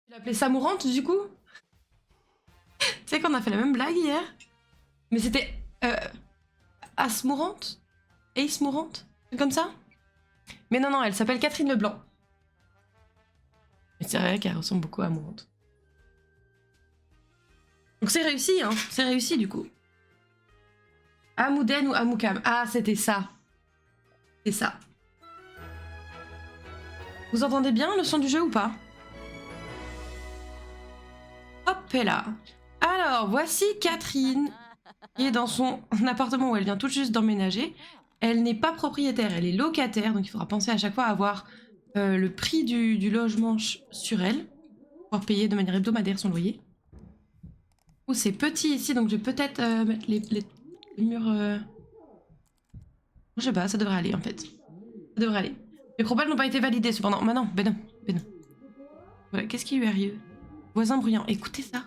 Tu l'appelais Samourante du coup? Tu sais qu'on a fait la même blague hier? Mais c'était Asmourante? Ace Mourante? Comme ça? Mais non, non, elle s'appelle Catherine Leblanc. Et c'est vrai qu'elle ressemble beaucoup à Mourante. Donc c'est réussi, hein. C'est réussi du coup. Amouden ou Amoukam? Ah, c'était ça. C'est ça. Vous entendez bien le son du jeu ou pas? Hop et là. Alors, voici Catherine, qui est dans son appartement où elle vient tout juste d'emménager. Elle n'est pas propriétaire, elle est locataire, donc il faudra penser à chaque fois à avoir le prix du logement sur elle, pour pouvoir payer de manière hebdomadaire son loyer. Oh, c'est petit ici, donc je vais peut-être mettre les murs... Je sais pas, ça devrait aller en fait. Ça devrait aller. Les propales n'ont pas été validés cependant. Bah non, ben non, ben non. Voilà, qu'est-ce qui lui arrive? Voisin bruyant, écoutez ça.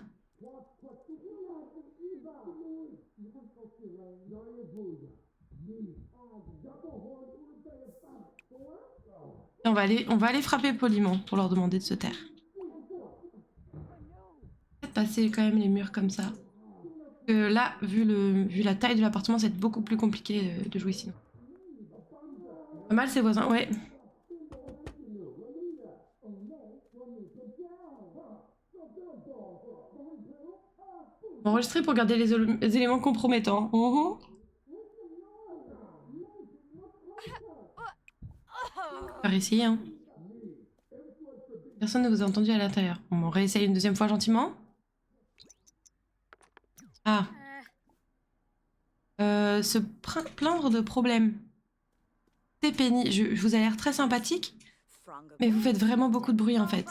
Et on va aller frapper poliment pour leur demander de se taire. Peut-être passer quand même les murs comme ça. Là, vu la taille de l'appartement, c'est beaucoup plus compliqué de jouer sinon. Pas mal ces voisins, ouais. Enregistrer pour garder les éléments compromettants. Par ici, hein. Personne ne vous a entendu à l'intérieur. On réessaye une deuxième fois gentiment. Ah. Se plaindre de problèmes. C'est pénible. Je vous ai l'air très sympathique, mais vous faites vraiment beaucoup de bruit en fait.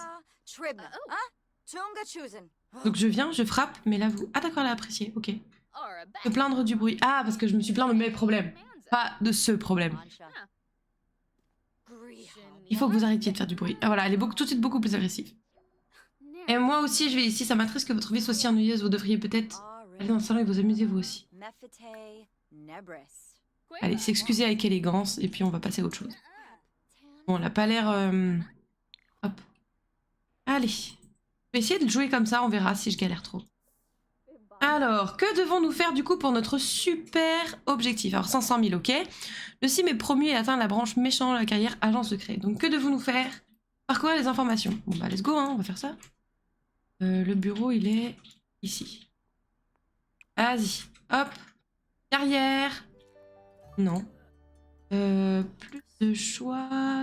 Donc je viens, je frappe, mais là vous... Ah d'accord, elle a apprécié, ok. Se plaindre du bruit. Ah, parce que je me suis plaint de mes problèmes, pas de ce problème. Il faut que vous arrêtiez de faire du bruit. Ah voilà, elle est tout de suite beaucoup plus agressive. Et moi aussi, je vais ici, ça m'attriste que votre vie soit aussi ennuyeuse. Vous devriez peut-être aller dans le salon et vous amuser vous aussi. Allez, s'excuser avec élégance, et puis on va passer à autre chose. Bon, elle a pas l'air... Hop. Allez. Je vais essayer de jouer comme ça, on verra si je galère trop. Alors, que devons-nous faire du coup pour notre super objectif? Alors 500 000, ok. Le sim est promu et atteint la branche méchant de la carrière agent secret. Donc que devons-nous faire? Parcourir les informations. Bon bah let's go, hein, on va faire ça. Le bureau il est ici. Vas-y, hop. Carrière. Non. Plus de choix.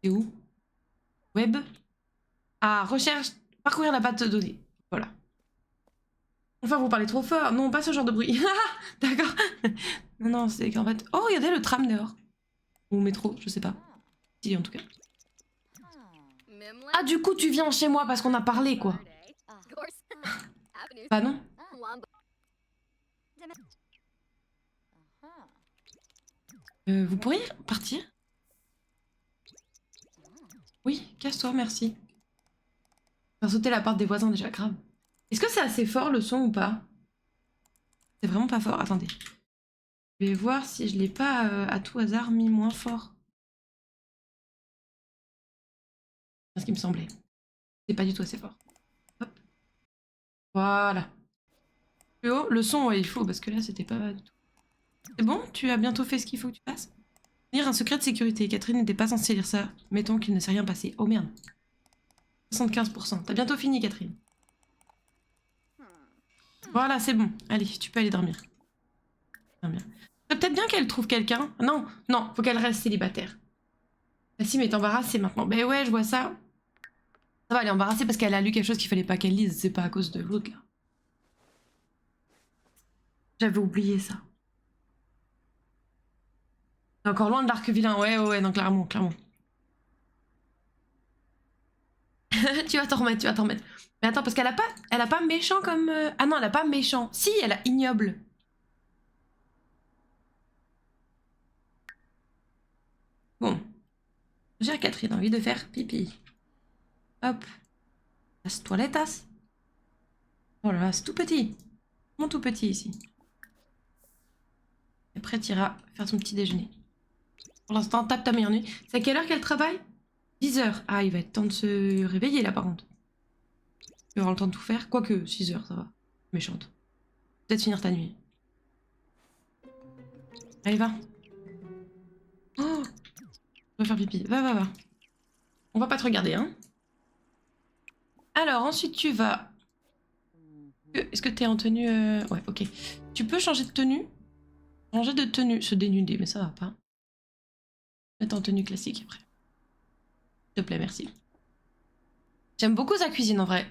C'est où? Web. Ah, recherche. Parcourir la base de données. Voilà. Enfin, vous parlez trop fort. Non, pas ce genre de bruit. D'accord. Non, non, c'est qu'en fait... Oh, regardez le tram dehors. Ou métro, je sais pas. Si, en tout cas. Ah, du coup, tu viens chez moi parce qu'on a parlé, quoi. Bah non. Vous pourriez partir? Oui, casse-toi, merci. Faire sauter la porte des voisins, déjà, grave. Est-ce que c'est assez fort, le son, ou pas? C'est vraiment pas fort. Attendez. Je vais voir si je l'ai pas, à tout hasard, mis moins fort. C'est ce qui me semblait. C'est pas du tout assez fort. Hop. Voilà. Plus haut, le son, ouais, il faut, parce que là, c'était pas du tout. C'est bon? Tu as bientôt fait ce qu'il faut que tu fasses? Lire un secret de sécurité. Catherine n'était pas censée lire ça. Mettons qu'il ne s'est rien passé. Oh merde. 75%. T'as bientôt fini, Catherine. Voilà, c'est bon. Allez, tu peux aller dormir. Dormir. Peut-être bien qu'elle trouve quelqu'un. Non, non, faut qu'elle reste célibataire. La sim est embarrassée maintenant. Ben ouais, je vois ça. Ça va, elle est embarrassée parce qu'elle a lu quelque chose qu'il fallait pas qu'elle lise. C'est pas à cause de l'autre, là. J'avais oublié ça. Encore loin de l'arc vilain. Ouais, ouais, ouais, non, clairement, clairement. Tu vas t'en remettre, tu vas t'en remettre. Mais attends, parce elle a pas méchant comme... Ah non, elle a pas méchant. Si, elle a ignoble. Bon. J'ai Catherine envie de faire pipi. Hop. Las toilettes. Oh là là, c'est tout petit. Mon tout petit ici. Et après, t'iras faire son petit déjeuner. Pour l'instant, tape ta meilleure nuit. C'est à quelle heure qu'elle travaille? 10h. Ah, il va être temps de se réveiller là par contre. Il aura le temps de tout faire. Quoique, 6h, ça va. Méchante. Peut-être finir ta nuit. Allez, va. Oh, je vais faire pipi. Va. On va pas te regarder, hein. Alors, ensuite, tu vas... Est-ce que t'es en tenue... Ouais, ok. Tu peux changer de tenue. Changer de tenue. Se dénuder, mais ça va pas. Mettre en tenue classique après. S'il te plaît, merci. J'aime beaucoup sa cuisine, en vrai.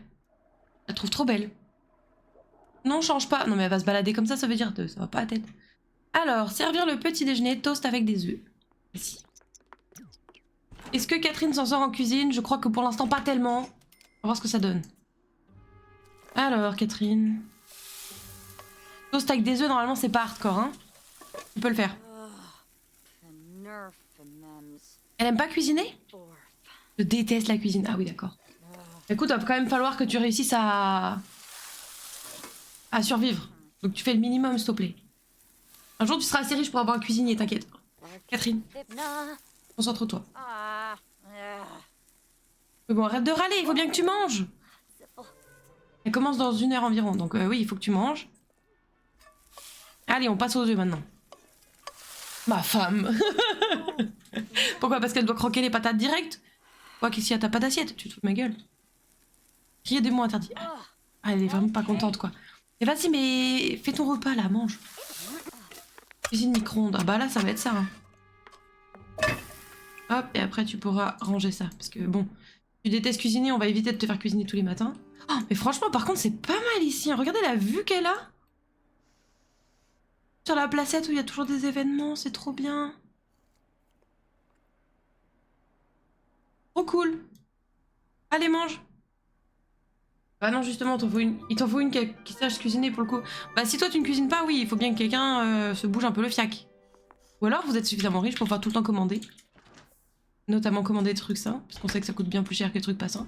Je la trouve trop belle. Non, change pas. Non, mais elle va se balader comme ça veut dire... Ça va pas à la tête. Alors, servir le petit déjeuner, toast avec des œufs. Merci. Est-ce que Catherine s'en sort en cuisine? Je crois que pour l'instant, pas tellement. On va voir ce que ça donne. Alors, Catherine... Toast avec des œufs, normalement, c'est pas hardcore, hein. Tu peux le faire. Elle aime pas cuisiner? Je déteste la cuisine. Ah oui, d'accord. Écoute, il va quand même falloir que tu réussisses à survivre. Donc tu fais le minimum, s'il te plaît. Un jour, tu seras assez riche pour avoir un cuisinier, t'inquiète. Catherine, concentre-toi. Mais bon, arrête de râler, il faut bien que tu manges. Elle commence dans 1 heure environ, donc oui, il faut que tu manges. Allez, on passe aux œufs maintenant. Ma femme. Pourquoi? Parce qu'elle doit croquer les patates direct? Quoi qu'ici, t'as pas d'assiette, tu te fous de ma gueule. Crier des mots interdits. Ah, elle est vraiment pas contente, quoi. Et vas-y, mais fais ton repas, là, mange. Cuisine micro-ondes. Ah bah là, ça va être ça. Hein. Hop, et après, tu pourras ranger ça. Parce que, bon, tu détestes cuisiner, on va éviter de te faire cuisiner tous les matins. Oh, mais franchement, par contre, c'est pas mal ici. Hein. Regardez la vue qu'elle a. Sur la placette où il y a toujours des événements, c'est trop bien. Trop cool. Allez, mange. Bah non, justement, il t'en faut une qui sache cuisiner pour le coup. Bah si toi tu ne cuisines pas, oui, il faut bien que quelqu'un se bouge un peu le fiac. Ou alors vous êtes suffisamment riche pour pouvoir tout le temps commander. Notamment commander des trucs sains, parce qu'on sait que ça coûte bien plus cher que les trucs pas sains.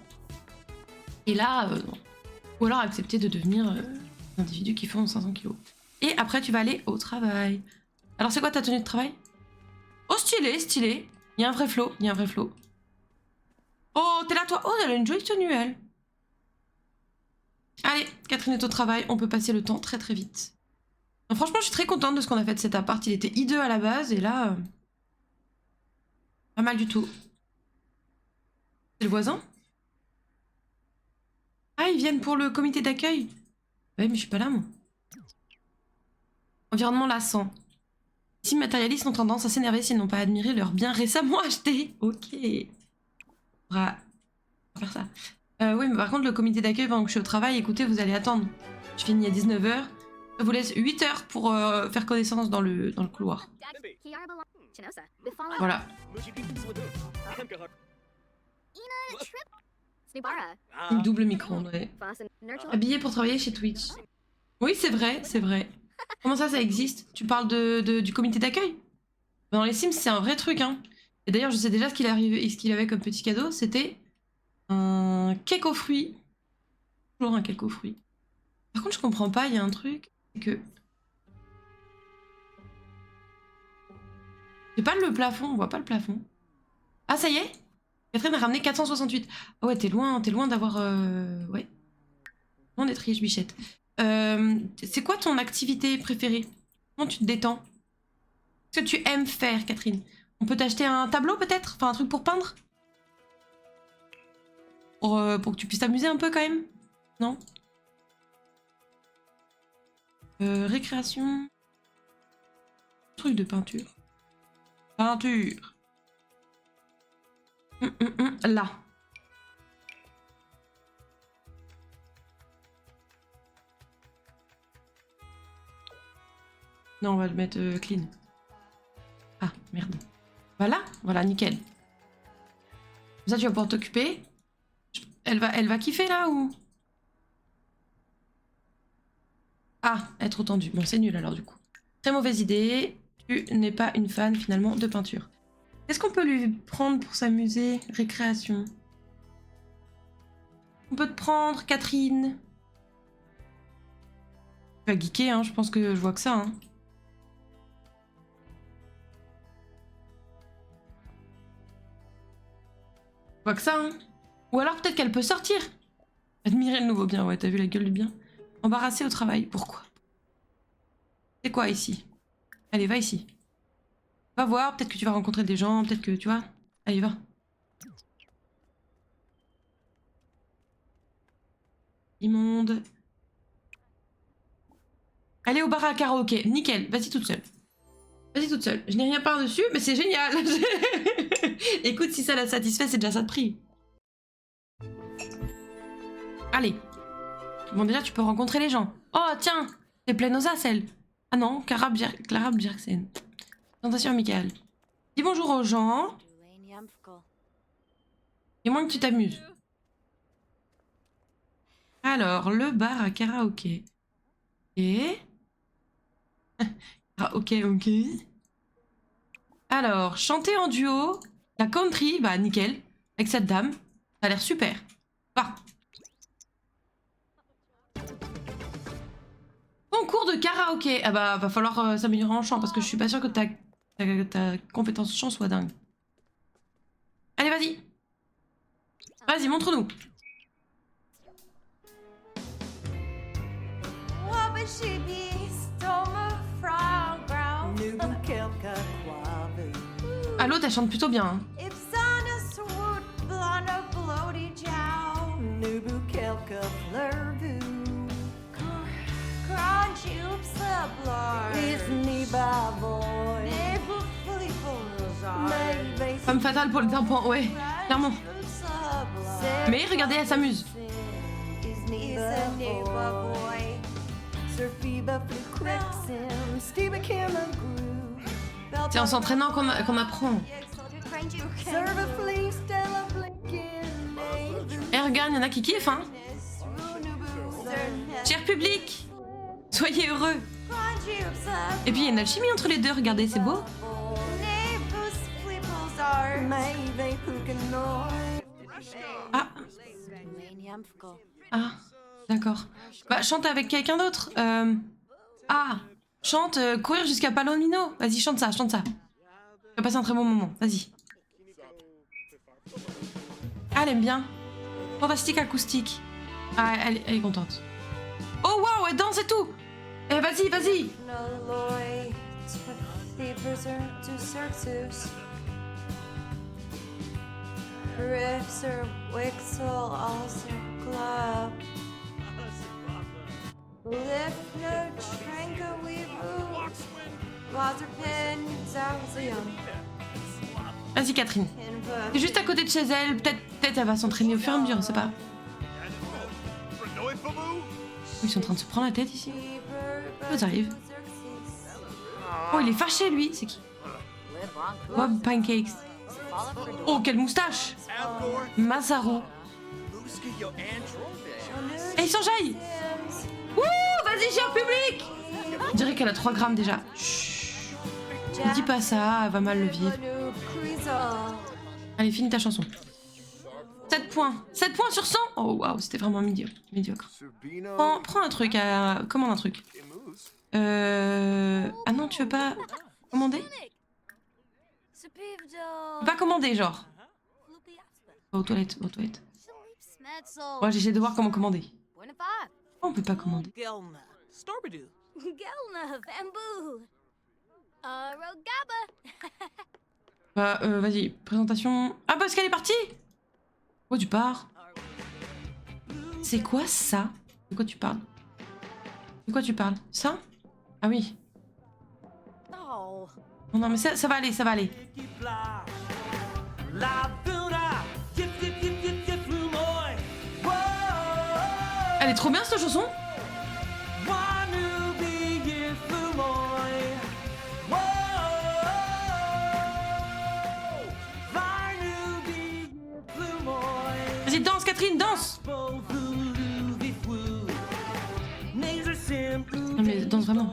Et là, non. Ou alors accepter de devenir un individu qui font 500 kilos. Et après tu vas aller au travail. Alors c'est quoi ta tenue de travail? Oh stylé, stylé. Il y a un vrai flow, il y a un vrai flow. Oh, t'es là toi? Oh, elle a une jolie tenue elle. Allez, Catherine est au travail, on peut passer le temps très très vite. Non, franchement, je suis très contente de ce qu'on a fait de cet appart. Il était hideux à la base et là... pas mal du tout. C'est le voisin? Ah, ils viennent pour le comité d'accueil? Ouais, mais je suis pas là, moi. Environnement lassant. Si matérialistes ont tendance à s'énerver s'ils n'ont pas admiré leurs biens récemment achetés. Ok. On va faire ça. Oui, mais par contre, le comité d'accueil, pendant que je suis au travail, écoutez, vous allez attendre. Je finis à 19h. Je vous laisse 8 heures pour faire connaissance dans le couloir. Voilà. Une double micro-ondes, ouais. Habillé pour travailler chez Twitch. Oui, c'est vrai, c'est vrai. Comment ça existe? Tu parles du comité d'accueil? Dans les Sims, c'est un vrai truc, hein. Et d'ailleurs, je sais déjà ce qu'il avait comme petit cadeau. C'était un cake aux fruits. Toujours un cake aux fruits. Par contre, je comprends pas, il y a un truc. C'est que... j'ai pas le plafond, on voit pas le plafond. Ah, ça y est? Catherine a ramené 468. Ah ouais, t'es loin d'avoir... Ouais. Loin d'être riche, bichette. C'est quoi ton activité préférée? Comment tu te détends? Qu'est-ce que tu aimes faire, Catherine? On peut t'acheter un tableau, peut-être? Enfin, un truc pour peindre? Pour que tu puisses t'amuser un peu, quand même? Non? Récréation... truc de peinture. Peinture. Là. Non, on va le mettre clean. Ah, merde. Voilà, nickel. Comme ça, tu vas pouvoir t'occuper. Elle va kiffer, là, ou... Ah, être tendue. Bon, c'est nul, alors, du coup. Très mauvaise idée. Tu n'es pas une fan, finalement, de peinture. Qu'est-ce qu'on peut lui prendre pour s'amuser? Récréation. On peut te prendre, Catherine. Tu vas geeker, hein, je pense que je vois que ça, hein. Quoi que ça, hein. Ou alors peut-être qu'elle peut sortir. Admirer le nouveau bien, ouais, t'as vu la gueule du bien. Embarrassé au travail, pourquoi? C'est quoi ici? Allez, va ici. Va voir, peut-être que tu vas rencontrer des gens, peut-être que tu vois. Allez, va. Immonde. Allez au bar à karaoké, nickel, vas-y toute seule. Vas-y toute seule. Je n'ai rien par-dessus, mais c'est génial. Écoute, si ça la satisfait, c'est déjà ça de prix. Allez. Bon, déjà, tu peux rencontrer les gens. Oh, tiens, c'est pleine aux as, elle. Ah non, Clara Bjergsen. Présentation amicale. Dis bonjour aux gens. Et moins que tu t'amuses. Alors, le bar à karaoké. Et... ah, ok. Alors, chanter en duo, la country, bah nickel, avec cette dame, ça a l'air super. Va. Concours de karaoké. Ah bah, va falloir s'améliorer en chant, parce que je suis pas sûre que ta compétence chant soit dingue. Allez, vas-y. Vas-y, montre-nous. Ah, l'autre, elle chante plutôt bien. Hein. Femme fatale pour le tympan, ouais, clairement. Mais regardez, elle s'amuse. C'est en s'entraînant qu'on apprend. Et regarde, il y en a qui kiffent, hein. Cher public, soyez heureux. Et puis il y a une alchimie entre les deux, regardez, c'est beau. Ah. Ah, d'accord. Bah, chante avec quelqu'un d'autre. Ah, chante courir jusqu'à Palomino. Vas-y, chante ça, chante ça. Tu vas passer un très bon moment, vas-y. Ah, elle aime bien. Fantastique acoustique. Ah, elle est contente. Oh, waouh, elle danse et tout. Eh, vas-y, vas-y. Vas-y, Catherine. C'est juste à côté de chez elle. Peut-être elle va s'entraîner au fur et à mesure, on sait pas. Ils sont en train de se prendre la tête ici. Ils arrivent. Oh, il est fâché, lui. C'est qui? Bob Pancakes. Oh, quelle moustache. Masaru. Et ils s'enjaillent. Ouh, vas-y, cher public. On dirait qu'elle a 3 grammes déjà. Chut. Ne dis pas ça, elle va mal le vivre. Allez, finis ta chanson. 7 points. 7 points sur 100. Oh, waouh, c'était vraiment médiocre. Prends un truc, commande un truc. Ah non, tu veux pas commander? Pas commander, genre. Va aux toilettes, va aux toilettes. Moi, j'essaie de voir comment commander. Oh, on peut pas commander. Bah, vas-y, présentation. Ah, parce qu'elle est partie. Oh, tu pars. C'est quoi ça? De quoi tu parles? De quoi tu parles? Ça? Ah oui. Oh non, mais ça va aller, ça va aller. Elle est trop bien cette chanson. Vas-y, danse Catherine, danse. Non mais danse vraiment.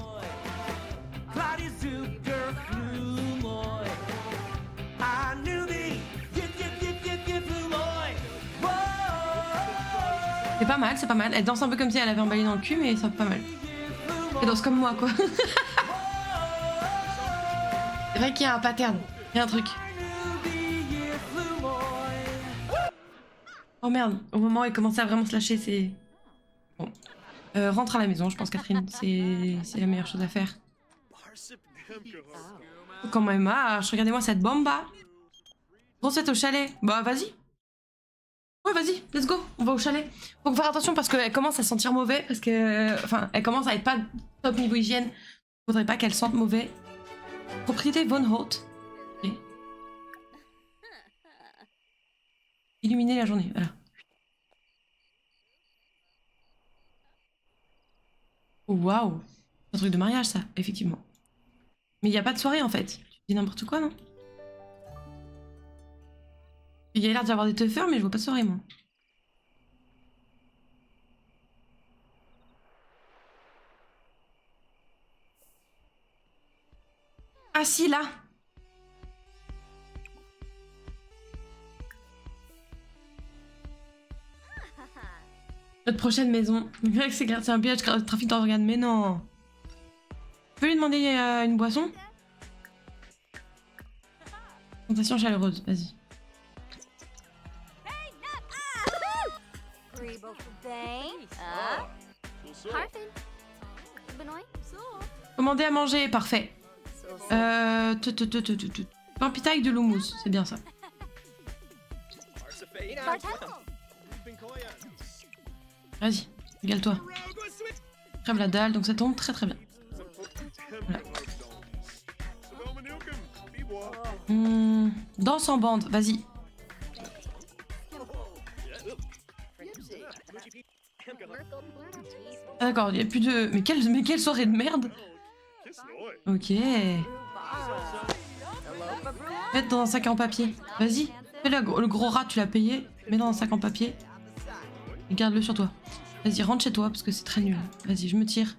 C'est pas mal, c'est pas mal. Elle danse un peu comme si elle avait un balai dans le cul, mais c'est pas mal. Elle danse comme moi, quoi. C'est vrai qu'il y a un pattern. Il y a un truc. Oh merde, au moment où elle commençait à vraiment se lâcher, c'est... Bon. Rentre à la maison, je pense, Catherine. C'est la meilleure chose à faire. Oh, quand même, regardez-moi cette bomba. Grosse fête au chalet. Bah, vas-y. Ouais, vas-y, let's go. On va au chalet. Faut faire attention parce qu'elle commence à sentir mauvais. Parce que... Enfin, elle commence à être pas top niveau hygiène. Faudrait pas qu'elle sente mauvais. Propriété Von Holt. Ok. Illuminer la journée, voilà. Oh, waouh. C'est un truc de mariage, ça, effectivement. Mais il n'y a pas de soirée, en fait. Tu dis n'importe quoi, non? Il y a l'air d'y avoir des teufeurs, mais je vois pas de soirée, moi. Ah si, là. Notre prochaine maison. C'est un piège, trafic d'organes, mais non. Tu peux lui demander une boisson? Sensation chaleureuse, vas-y. Commander à manger, parfait. Pain pita avec de l'houmous, c'est bien ça. Vas-y, régale-toi. Crève la dalle, donc ça tombe très très bien. Voilà. Danse en bande, vas-y. Ah, d'accord, il n'y a plus de... Mais quelle soirée de merde. Ok. Mets dans un sac en papier. Vas-y. Fais le gros rat, tu l'as payé. Mets dans un sac en papier. Et garde-le sur toi. Vas-y, rentre chez toi parce que c'est très nul. Vas-y, je me tire.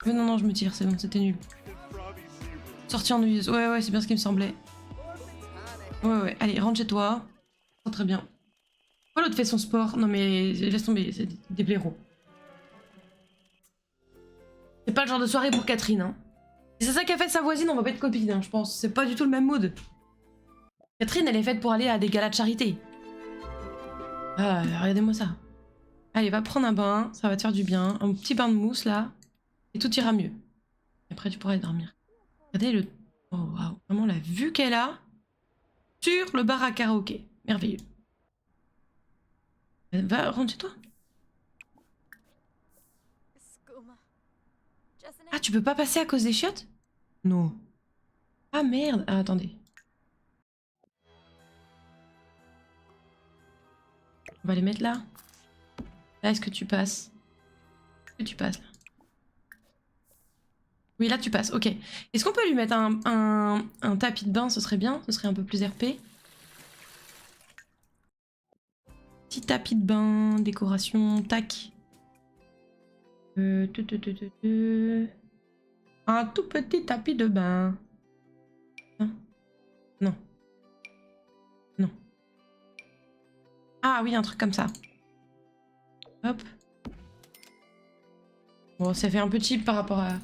Non, je me tire, c'est bon, c'était nul. Sortie ennuyeuse. Ouais, c'est bien ce qui me semblait. Ouais, allez, rentre chez toi. Oh, très bien. Pourquoi l'autre fait son sport? Non mais laisse tomber, c'est des blaireaux. C'est pas le genre de soirée pour Catherine, hein. Si c'est ça qu'a fait sa voisine, on va pas être copines, hein, je pense. C'est pas du tout le même mood. Catherine, elle est faite pour aller à des galas de charité. Ah, regardez-moi ça. Allez, va prendre un bain, ça va te faire du bien. Un petit bain de mousse, là. Et tout ira mieux. Après, tu pourras aller dormir. Regardez le... Oh, waouh. Vraiment la vue qu'elle a sur le bar à karaoké. Merveilleux. Va, rentre chez toi. Ah, tu peux pas passer à cause des chiottes? Non. Ah, merde. Ah, attendez. On va les mettre là. Là, est-ce que tu passes? Est-ce que tu passes là? Oui, là, tu passes. Ok. Est-ce qu'on peut lui mettre un tapis de bain? Ce serait bien. Ce serait un peu plus RP. Petit tapis de bain, décoration, tac. Un tout petit tapis de bain. Hein? Non. Non. Ah oui, un truc comme ça. Hop. Bon, ça fait un peu cheap par rapport à...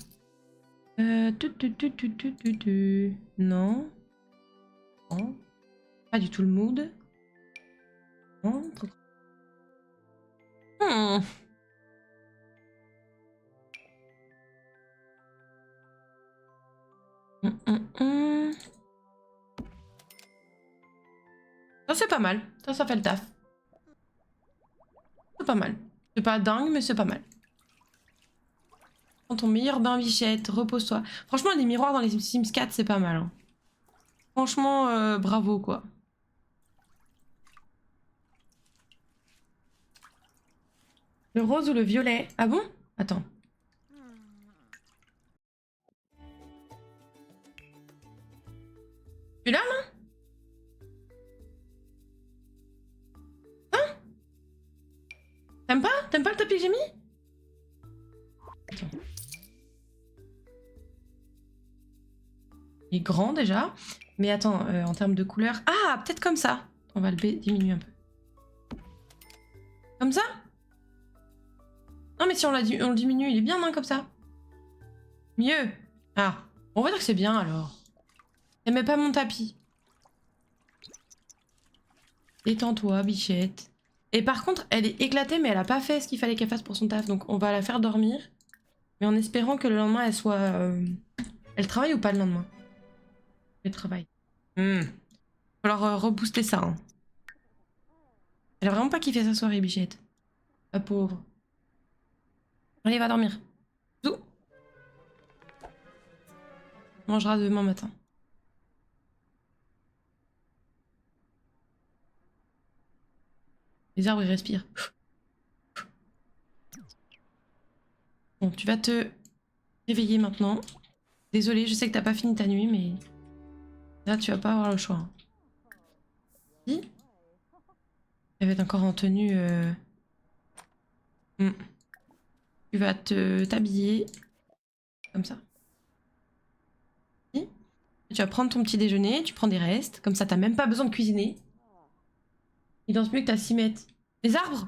Non. Non. Pas du tout le mood. Non. Ça, c'est pas mal. Ça fait le taf. C'est pas mal. C'est pas dingue, mais c'est pas mal. Prends ton meilleur bain, bichette. Repose-toi. Franchement, les miroirs dans les Sims 4, c'est pas mal. Hein. Franchement, bravo, quoi. Le rose ou le violet? Ah bon? Attends. Celui-là, non? Hein? T'aimes pas? T'aimes pas le tapis que j'ai mis? Attends. Il est grand déjà. Mais attends, en termes de couleur... Ah, peut-être comme ça. On va le diminuer un peu. Comme ça? Non, mais si on le diminue, il est bien, non, comme ça? Mieux. Ah, on va dire que c'est bien, alors. T'aimais pas mon tapis. Détends-toi, bichette. Et par contre, elle est éclatée, mais elle a pas fait ce qu'il fallait qu'elle fasse pour son taf. Donc on va la faire dormir. Mais en espérant que le lendemain, elle soit... Elle travaille ou pas le lendemain? Elle travaille. Il va falloir rebooster ça. Hein. Elle a vraiment pas kiffé sa soirée, Bichette. La pauvre. Allez, va dormir. Zou. On mangera demain matin. Les arbres, ils respirent. Bon, tu vas te réveiller maintenant. Désolée, je sais que t'as pas fini ta nuit, mais... Là, tu vas pas avoir le choix. Hein. Si. Elle va être encore en tenue... Tu vas t'habiller. Comme ça. Si. Tu vas prendre ton petit déjeuner, tu prends des restes. Comme ça, t'as même pas besoin de cuisiner. Il danse mieux que t'as 6 mètres. Les arbres.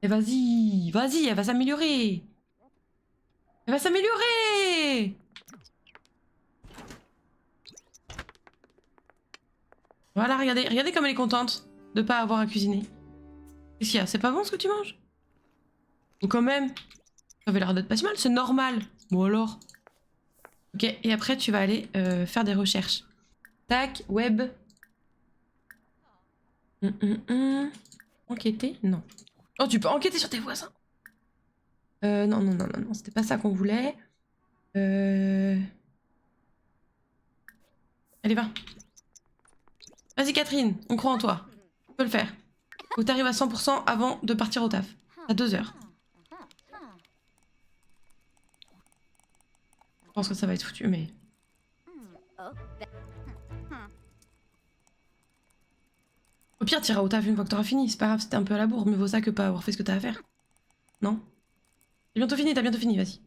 Et vas-y, vas-y, elle va s'améliorer. Elle va s'améliorer. Voilà, regardez, regardez comme elle est contente de pas avoir à cuisiner. Qu'est-ce qu'il y a? C'est pas bon ce que tu manges? Ou quand même? Ça avait l'air d'être pas si mal, c'est normal. Bon alors. Ok, et après tu vas aller faire des recherches. Tac, web. Enquêter? Non. Oh, tu peux enquêter sur tes voisins. Non, c'était pas ça qu'on voulait. Allez, va. Vas-y, Catherine, on croit en toi. Tu peux le faire. Faut que t'arrives à 100% avant de partir au taf. À 2 heures. Je pense que ça va être foutu, mais... Au pire, t'iras au taf une fois que t'auras fini. C'est pas grave, c'était un peu à la bourre, mais vaut ça que pas avoir fait ce que t'as à faire. Non? T'as bientôt fini, vas-y.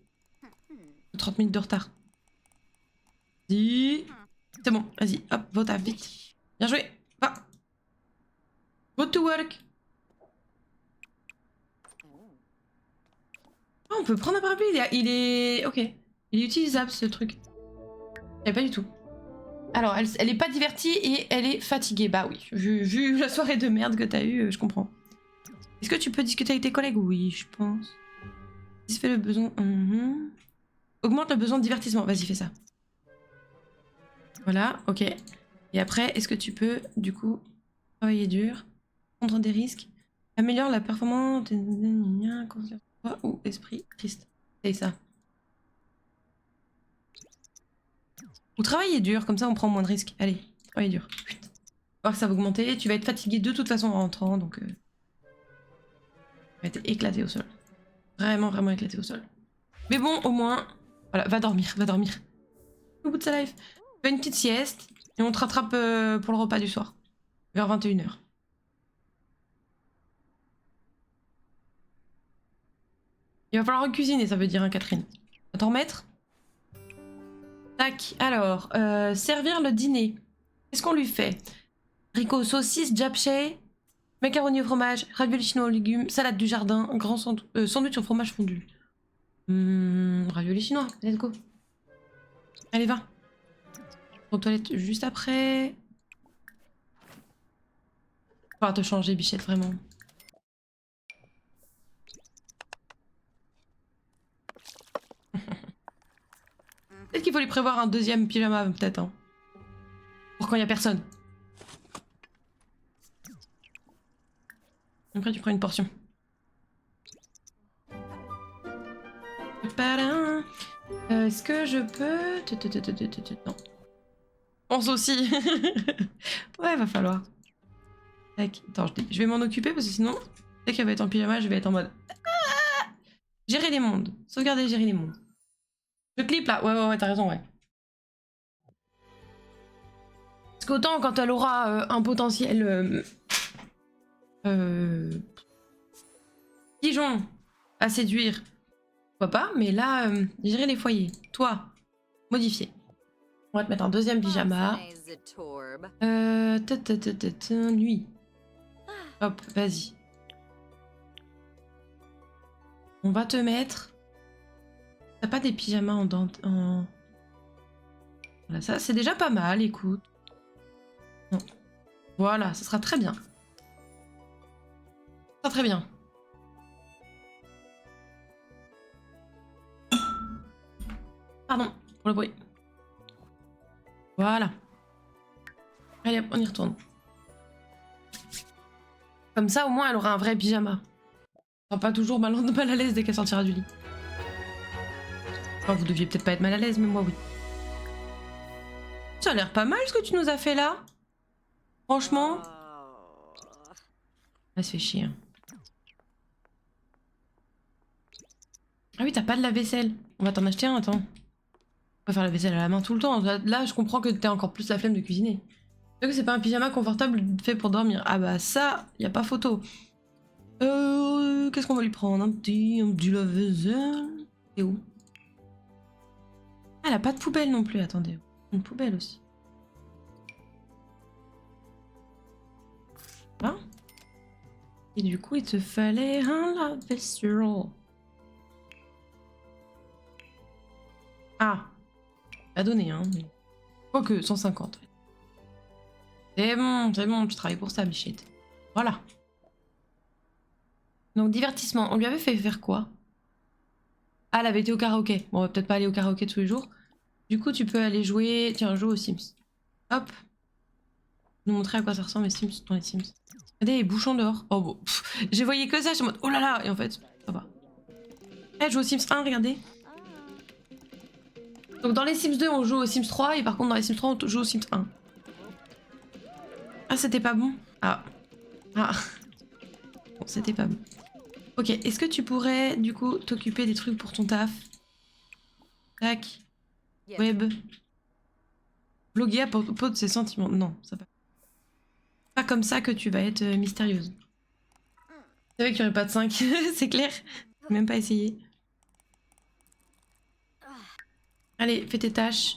30 minutes de retard. Dis. C'est bon, vas-y, hop, va au taf, vite. Bien joué, va. Go to work. Oh, on peut prendre un parapluie, il est... Ok. Il est utilisable, ce truc. Pas du tout. Alors, elle est pas divertie et elle est fatiguée. Bah oui, vu la soirée de merde que t'as eue, je comprends. Est-ce que tu peux discuter avec tes collègues? Oui, je pense. Satisfait le besoin... Augmente le besoin de divertissement. Vas-y, fais ça. Voilà, ok. Et après, est-ce que tu peux, du coup, travailler dur, prendre des risques, améliore la performance, conscience ou esprit triste. C'est ça. Ou travailler dur, comme ça on prend moins de risques. Allez, travailler dur. Putain. Voir que ça va augmenter. Tu vas être fatigué de toute façon en rentrant, donc... Tu vas être éclaté au sol. Vraiment, vraiment éclaté au sol. Mais bon, au moins... Voilà, va dormir, va dormir. Au bout de sa life. Fais une petite sieste, et on te rattrape pour le repas du soir. Vers 21 h. Il va falloir cuisiner, ça veut dire, hein, Catherine. Va t'en remettre? Tac, alors, servir le dîner. Qu'est-ce qu'on lui fait? Haricots, saucisses, japchae, macaroni au fromage, raviolis chinois aux légumes, salade du jardin, grand sandwich au fromage fondu. Raviolis chinois, let's go. Allez, va. Aux toilettes juste après. On va te changer, bichette, vraiment. Peut-être qu'il faut lui prévoir un deuxième pyjama, peut-être. Hein. Pour quand il n'y a personne. Après, tu prends une portion. Est-ce que je peux... Non. Pense aussi. Ouais, va falloir. Tac. Attends, je vais m'en occuper parce que sinon, dès qu'elle va être en pyjama, je vais être en mode... Gérer les mondes. Sauvegarder, gérer les mondes. Je clip là. Ouais, t'as raison, ouais. Parce qu'autant quand elle aura un potentiel... pigeon à séduire, pourquoi pas, mais là, gérer les foyers. Toi, modifier. On va te mettre un deuxième pyjama. Nuit. Hop, vas-y. On va te mettre... T'as pas des pyjamas en dent... Voilà, ça, c'est déjà pas mal, écoute. Non. Voilà, ça sera très bien. Très très bien. Pardon pour le bruit. Voilà. Allez hop, on y retourne. Comme ça, au moins, elle aura un vrai pyjama. Elle sera pas toujours mal à l'aise dès qu'elle sortira du lit. Enfin, vous deviez peut-être pas être mal à l'aise, mais moi, oui. Ça a l'air pas mal ce que tu nous as fait là. Franchement. Elle se fait chier. Hein. Ah oui, t'as pas de lave-vaisselle. On va t'en acheter un, attends. On va faire la vaisselle à la main tout le temps. Là, je comprends que t'as encore plus la flemme de cuisiner. C'est que c'est pas un pyjama confortable fait pour dormir. Ah bah ça, y a pas photo. Qu'est-ce qu'on va lui prendre? Un petit lave-vaisselle. C'est où? Ah, elle a pas de poubelle non plus, attendez. Une poubelle aussi. Hein? Et du coup, il te fallait un lave-vaisselle. Ah, à donner, hein. Mais... Quoique, 150. C'est bon, tu travailles pour ça, bichette. Voilà. Donc, divertissement. On lui avait fait faire quoi? Ah, elle avait été au karaoké. Bon, on va peut-être pas aller au karaoké tous les jours. Du coup, tu peux aller jouer... Tiens, joue aux Sims. Hop. Nous montrer à quoi ça ressemble les Sims dans les Sims. Regardez les bouchons dehors. Oh bon. J'ai voyé que ça, je suis en mode oh là là. Et en fait, ça va. Eh, je joue aux Sims 1, regardez. Donc dans les Sims 2, on joue aux Sims 3. Et par contre, dans les Sims 3, on joue aux Sims 1. Ah, c'était pas bon. Ah. Ah. Bon, c'était pas bon. Ok, est-ce que tu pourrais, du coup, t'occuper des trucs pour ton taf? Tac. Web. Vloguer à propos de ses sentiments. Non, ça va. Pas comme ça que tu vas être mystérieuse. C'est vrai qu'il n'y aurait pas de 5, c'est clair. Même pas essayé. Allez, fais tes tâches.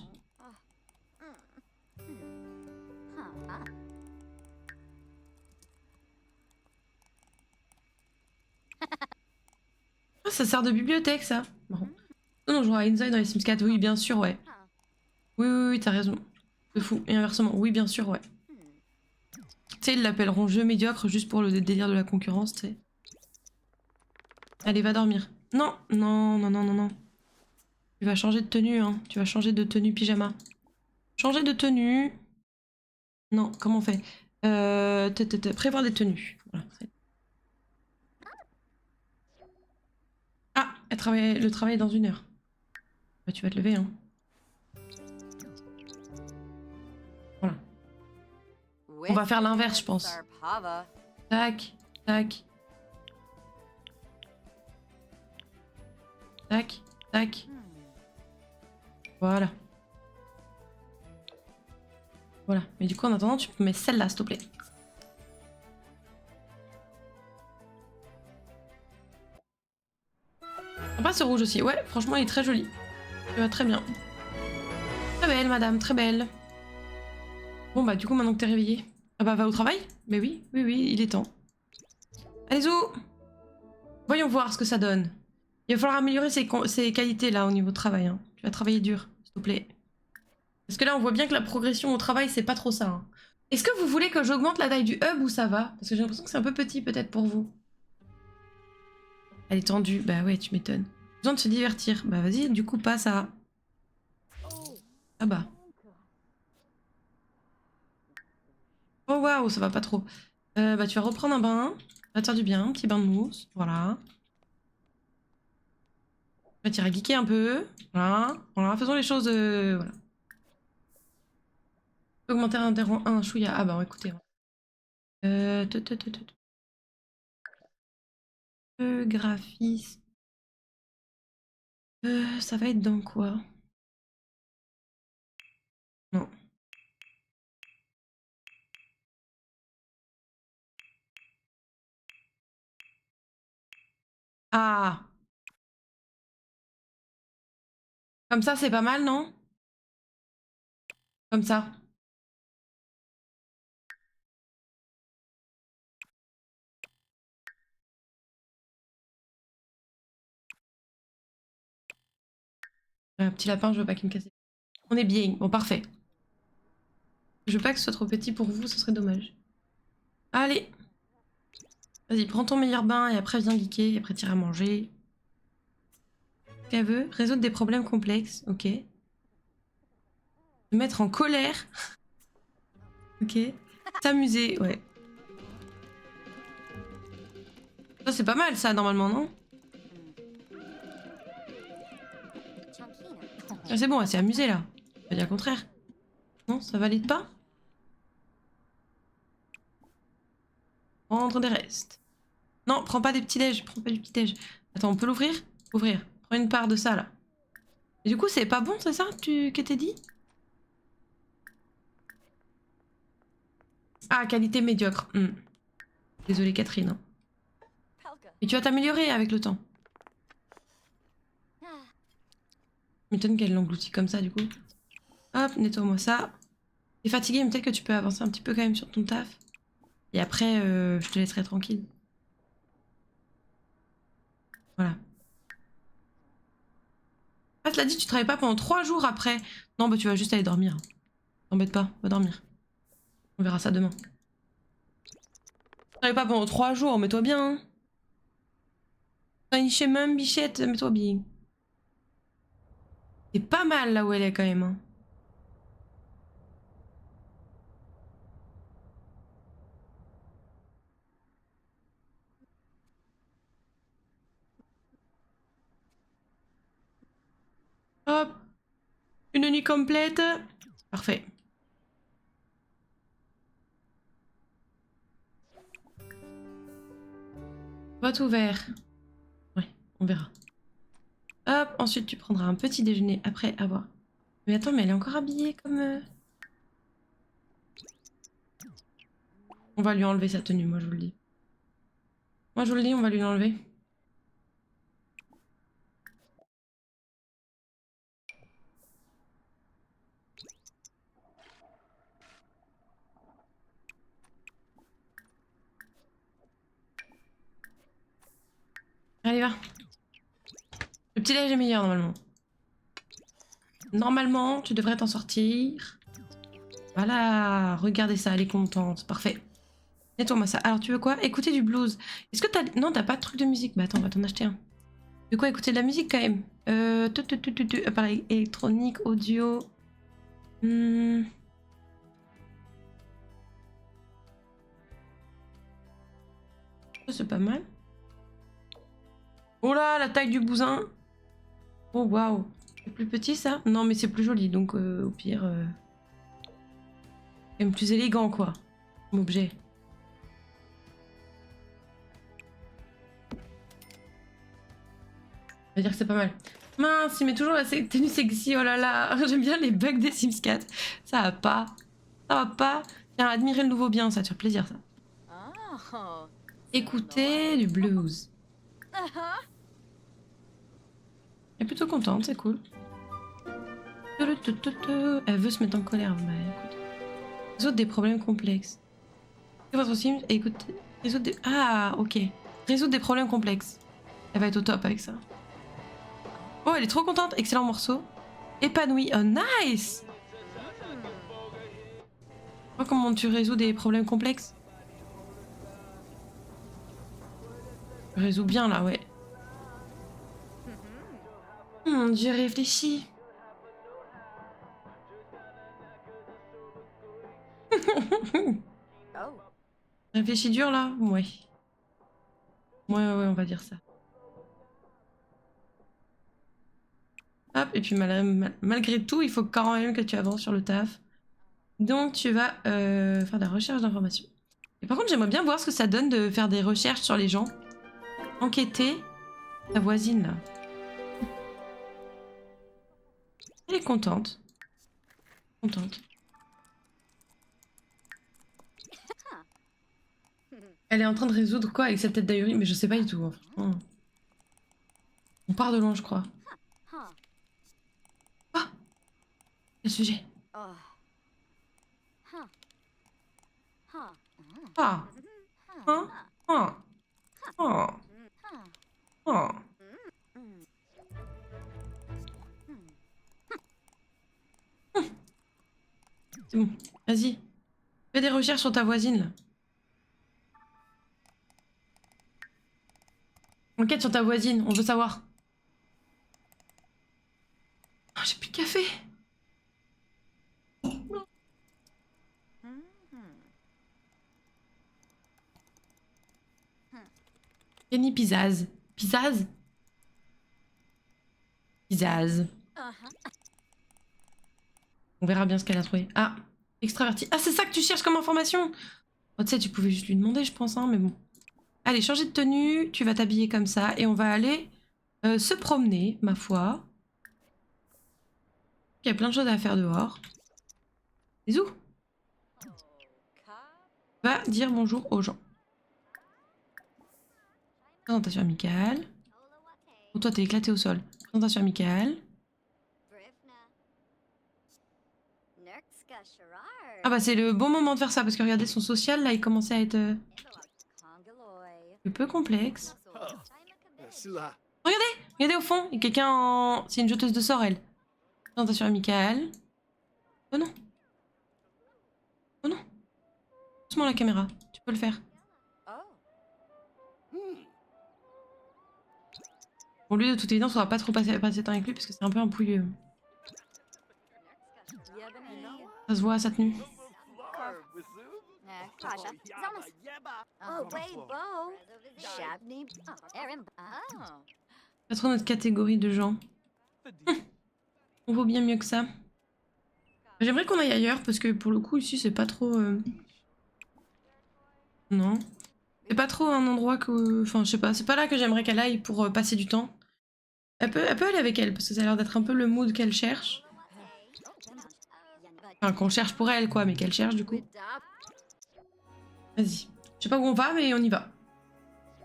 Ah, ça sert de bibliothèque, ça. Marrant. Non, je vois Inside dans les Sims 4. Oui, bien sûr, ouais. Oui, t'as raison. De fou. Et inversement, oui, bien sûr, ouais. Tu sais, ils l'appelleront jeu médiocre juste pour le délire de la concurrence, tu sais. Allez, va dormir. Non, non, non, non, non, non. Tu vas changer de tenue, hein. Tu vas changer de tenue pyjama. Changer de tenue. Non, comment on fait prévoir des tenues. Voilà. Ah, le travail est dans 1 heure. Bah, tu vas te lever, hein. Voilà. On va faire l'inverse, je pense. Tac, tac. Tac, tac. Voilà. Voilà. Mais du coup, en attendant, tu peux mettre celle-là, s'il te plaît. Sympa ce rouge aussi. Ouais, franchement, il est très joli. Tu vas très bien. Très belle, madame, très belle. Bon, bah, du coup, maintenant que t'es réveillée. Ah bah, va au travail? Mais oui, oui, oui, il est temps. Allez, zou! Voyons voir ce que ça donne. Il va falloir améliorer ses qualités, là, au niveau de travail. Hein. Tu vas travailler dur, s'il te plaît. Parce que là, on voit bien que la progression au travail, c'est pas trop ça. Hein. Est-ce que vous voulez que j'augmente la taille du hub ou ça va? Parce que j'ai l'impression que c'est un peu petit, peut-être, pour vous. Elle est tendue. Bah ouais, tu m'étonnes. Besoin de se divertir. Bah vas-y, du coup, passe à... Ah bah. Oh waouh, ça va pas trop. Bah tu vas reprendre un bain. Ça va te faire du bien, un petit bain de mousse. Voilà. Là, tu iras geeker un peu. Voilà. Voilà, faisons les choses... voilà. Augmenter un chouïa. Ah bah écoutez. Euh... Graphisme. Ça va être dans quoi? Non. Ah! Comme ça, c'est pas mal, non? Comme ça. Un petit lapin, je veux pas qu'il me casse. On est bien. Bon, parfait. Je veux pas que ce soit trop petit pour vous, ce serait dommage. Allez. Vas-y, prends ton meilleur bain et après viens geeker et après t'iras manger. Qu'elle veut résoudre des problèmes complexes, ok. Se mettre en colère, ok. S'amuser, ouais. Ça c'est pas mal ça normalement, non? Ah, c'est bon, elle s'est amusée là. Pas dire le contraire. Non, ça valide pas? Prendre des restes. Non, prends pas des petits déj, prends pas du petit déj. Attends, on peut l'ouvrir? Ouvrir. Prends une part de ça là. Et du coup, c'est pas bon, c'est ça que t'es dit? Ah, qualité médiocre. Désolée Catherine. Hein. Et tu vas t'améliorer avec le temps. M'étonne qu'elle l'engloutit comme ça du coup. Hop, nettoie-moi ça. T'es fatigué, mais peut-être que tu peux avancer un petit peu quand même sur ton taf. Et après, je te laisserai tranquille. Voilà. Ah, cela dit, tu travailles pas pendant 3 jours après. Non, bah tu vas juste aller dormir. T'embête pas, va dormir. On verra ça demain. Tu travailles pas pendant 3 jours, mets-toi bien. Hein. Tiny chez même, bichette, mets-toi bien. C'est pas mal là où elle est quand même. Hein. Hop, une nuit complète. Parfait. Vote ouvert. Ouais, on verra. Hop, ensuite tu prendras un petit déjeuner après avoir. Mais attends, mais elle est encore habillée comme. On va lui enlever sa tenue, moi je vous le dis. Moi je vous le dis, on va lui l'enlever. Allez, va. Le petit déj est meilleur normalement. Normalement, tu devrais t'en sortir. Voilà, regardez ça, elle est contente. Parfait. Nettoie-moi ça. Alors, tu veux quoi? Écouter du blues. Est-ce que t'as... Non, t'as pas de truc de musique. Bah attends, on va t'en acheter un. De quoi écouter de la musique quand même? Appareil électronique, audio. Ça, c'est pas mal. Oh là, la taille du bousin. Oh waouh. C'est plus petit ça? Non, mais c'est plus joli, donc au pire... Quand même plus élégant quoi. Comme objet. On va dire que c'est pas mal. Mince, il met toujours la tenue sexy, oh là là. J'aime bien les bugs des Sims 4. Ça va pas. Ça va pas. Tiens, admirer le nouveau bien, ça te fait plaisir ça. Écouter du blues. Elle est plutôt contente, c'est cool. Elle veut se mettre en colère. Bah écoute. Résoudre des problèmes complexes. C'est votre Sims et écoutez. Résoudre des... Ah, ok. Résoudre des problèmes complexes. Elle va être au top avec ça. Oh, elle est trop contente. Excellent morceau. Épanouie. Oh, nice! Oh, comment tu résous des problèmes complexes? Je résous bien là, ouais. J'ai réfléchi. Réfléchi dur là? Ouais. Ouais, on va dire ça. Hop, et puis malgré tout, il faut quand même que tu avances sur le taf. Donc tu vas faire de la recherche d'informations. Et par contre, j'aimerais bien voir ce que ça donne de faire des recherches sur les gens. Enquêter ta voisine là. Elle est contente. Contente. Elle est en train de résoudre quoi avec cette tête d'ahuri? Mais je sais pas du tout. Hein. On part de loin, je crois. Ah! Quel sujet? Ah! Hein? Ah! Ah! Ah! C'est bon, vas-y. Fais des recherches sur ta voisine là. Enquête sur ta voisine, on veut savoir. Oh, j'ai plus de café. Kenny Pizzazz. Pizzazz? Pizzazz. On verra bien ce qu'elle a trouvé. Ah, extraverti. Ah, c'est ça que tu cherches comme information. Oh, tu sais, tu pouvais juste lui demander, je pense, hein, mais bon. Allez, changer de tenue, tu vas t'habiller comme ça, et on va aller se promener, ma foi. Il y a plein de choses à faire dehors. Bisous. Va dire bonjour aux gens. Présentation amicale. Oh, toi, t'es éclaté au sol. Présentation amicale. Ah bah c'est le bon moment de faire ça, parce que regardez, son social, là, il commençait à être un peu complexe. Regardez, regardez au fond, il y a quelqu'un en... C'est une jeteuse de sorts, elle. Présentation amicale. Oh non. Oh non. Doucement la caméra, tu peux le faire. Bon, lui, de toute évidence, on va pas trop passer de temps avec lui, parce que c'est un peu un pouilleux. Ça se voit, sa tenue. Pas trop notre catégorie de gens. On vaut bien mieux que ça. J'aimerais qu'on aille ailleurs, parce que pour le coup, ici, c'est pas trop... Non. C'est pas trop un endroit que... Enfin, je sais pas, c'est pas là que j'aimerais qu'elle aille pour passer du temps. Elle peut aller avec elle, parce que ça a l'air d'être un peu le mood qu'elle cherche. Enfin, qu'on cherche pour elle, quoi, mais qu'elle cherche, du coup. Vas-y. Je sais pas où on va, mais on y va.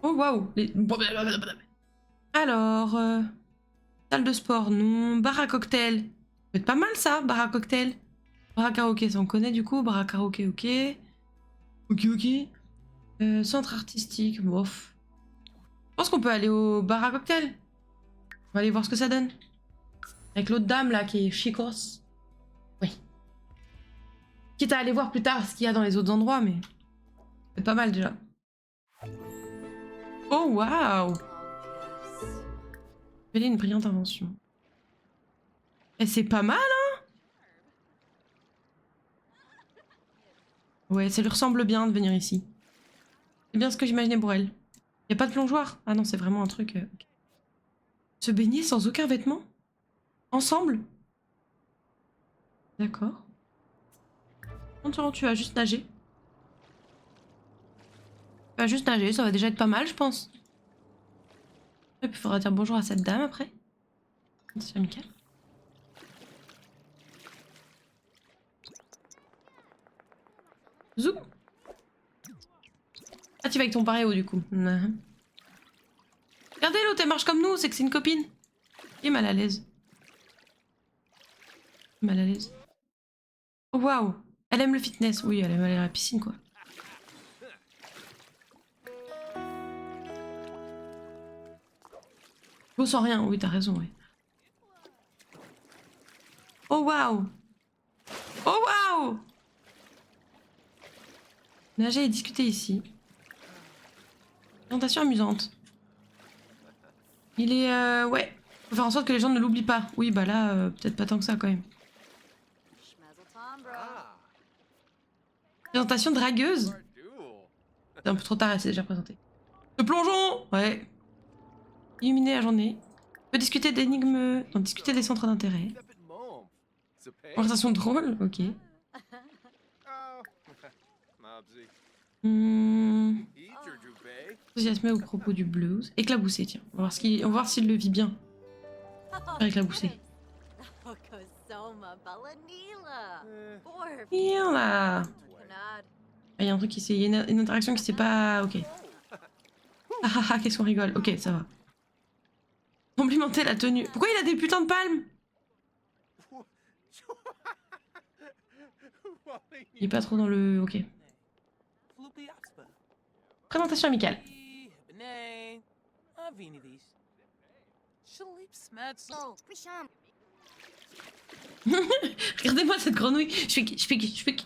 Oh, waouh. Alors... salle de sport, non. Bar à cocktail. Ça peut être pas mal, ça, bar à cocktail. Bar à karaoké, ça on connaît, du coup. Bar à karaoké, ok. Ok. Centre artistique, bof. Je pense qu'on peut aller au bar à cocktail. On va aller voir ce que ça donne. Avec l'autre dame, là, qui est chicos. Oui. Quitte à aller voir plus tard ce qu'il y a dans les autres endroits, mais... c'est pas mal, déjà. Oh, waouh. Quelle est une brillante invention. Et c'est pas mal, hein. Ouais, ça lui ressemble bien de venir ici. C'est bien ce que j'imaginais pour elle. Y a pas de plongeoir? Ah non, c'est vraiment un truc... ok. Se baigner sans aucun vêtement? Ensemble? D'accord. Non, tu vas juste nager. Tu vas juste nager, ça va déjà être pas mal, je pense. Et puis il faudra dire bonjour à cette dame après. C'est amical. Zou. Ah, tu vas avec ton paréo du coup. Regardez l'autre, elle marche comme nous, c'est que c'est une copine. Il est mal à l'aise. Mal à l'aise. Oh, waouh. Elle aime le fitness. Oui, elle aime aller à la piscine, quoi. L'eau sans rien. Oui, t'as raison, oui. Oh, waouh. Oh, waouh. Nager et discuter ici. Présentation amusante. Il est... ouais. Faut faire en sorte que les gens ne l'oublient pas. Oui, bah là, peut-être pas tant que ça, quand même. Présentation dragueuse. C'est un peu trop tard, elle s'est déjà présentée. Le plongeon. Ouais. Illuminer la journée. On peut discuter d'énigmes... Non, discuter des centres d'intérêt. Conversation drôle, ok. Enthousiasmé au propos du blues. Éclaboussé, tiens. On va voir s'il le vit bien. Éclaboussé. Bien là. Il y a un truc qui s'est... Il y a une interaction qui s'est pas... Ok. Ah ah ah, qu'est-ce qu'on rigole. Ok, ça va. Complimenter la tenue. Pourquoi il a des putains de palmes? Il est pas trop dans le... Ok. Présentation amicale. Regardez-moi cette grenouille. Je fais...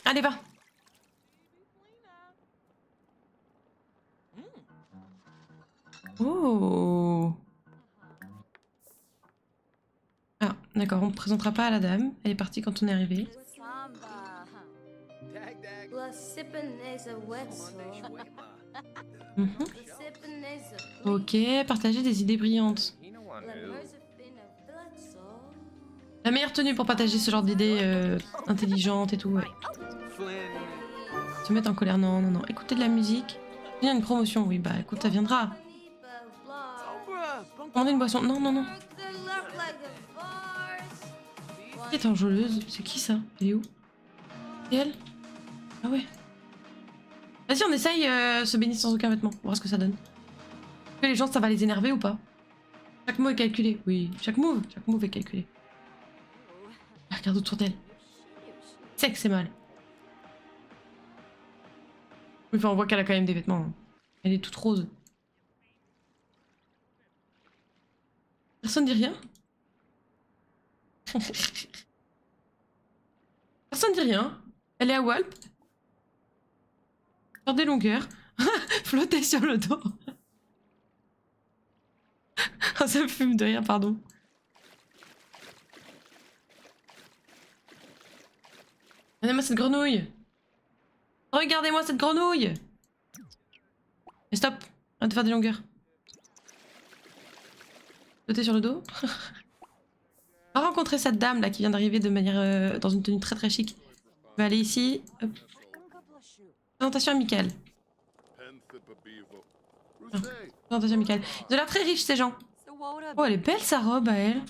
Allez, va. Oh. Ah, d'accord, on ne présentera pas à la dame. Elle est partie quand on est arrivé. Mhm. Ok, partager des idées brillantes. La meilleure tenue pour partager ce genre d'idées intelligentes et tout, ouais. Se mettre en colère, non, non, non. Écouter de la musique. Il y a une promotion, oui, bah écoute, ça viendra. Commander une boisson, non, non, non. Qui est enjôleuse? C'est qui ça? Elle est où? C'est elle? Ah ouais. Vas-y, on essaye se baigner sans aucun vêtement. On va voir ce que ça donne. Est-ce que les gens, ça va les énerver ou pas? Chaque mot est calculé. Oui, chaque move est calculé. Elle regarde autour d'elle. C'est que c'est mal. Enfin, on voit qu'elle a quand même des vêtements. Hein. Elle est toute rose. Personne dit rien? Personne dit rien. Elle est à Walp. Faire des longueurs. Flotter sur le dos. Oh, ça me fume de rire, pardon. Regardez-moi cette grenouille. Regardez-moi cette grenouille. Et stop. Arrête de faire des longueurs. Flotter sur le dos. On va rencontrer cette dame là qui vient d'arriver de manière dans une tenue très très chic. On va aller ici. Hop. Présentation amicale. Ah, présentation amicale. Ils ont l'air très riches ces gens. Oh, elle est belle sa robe à elle.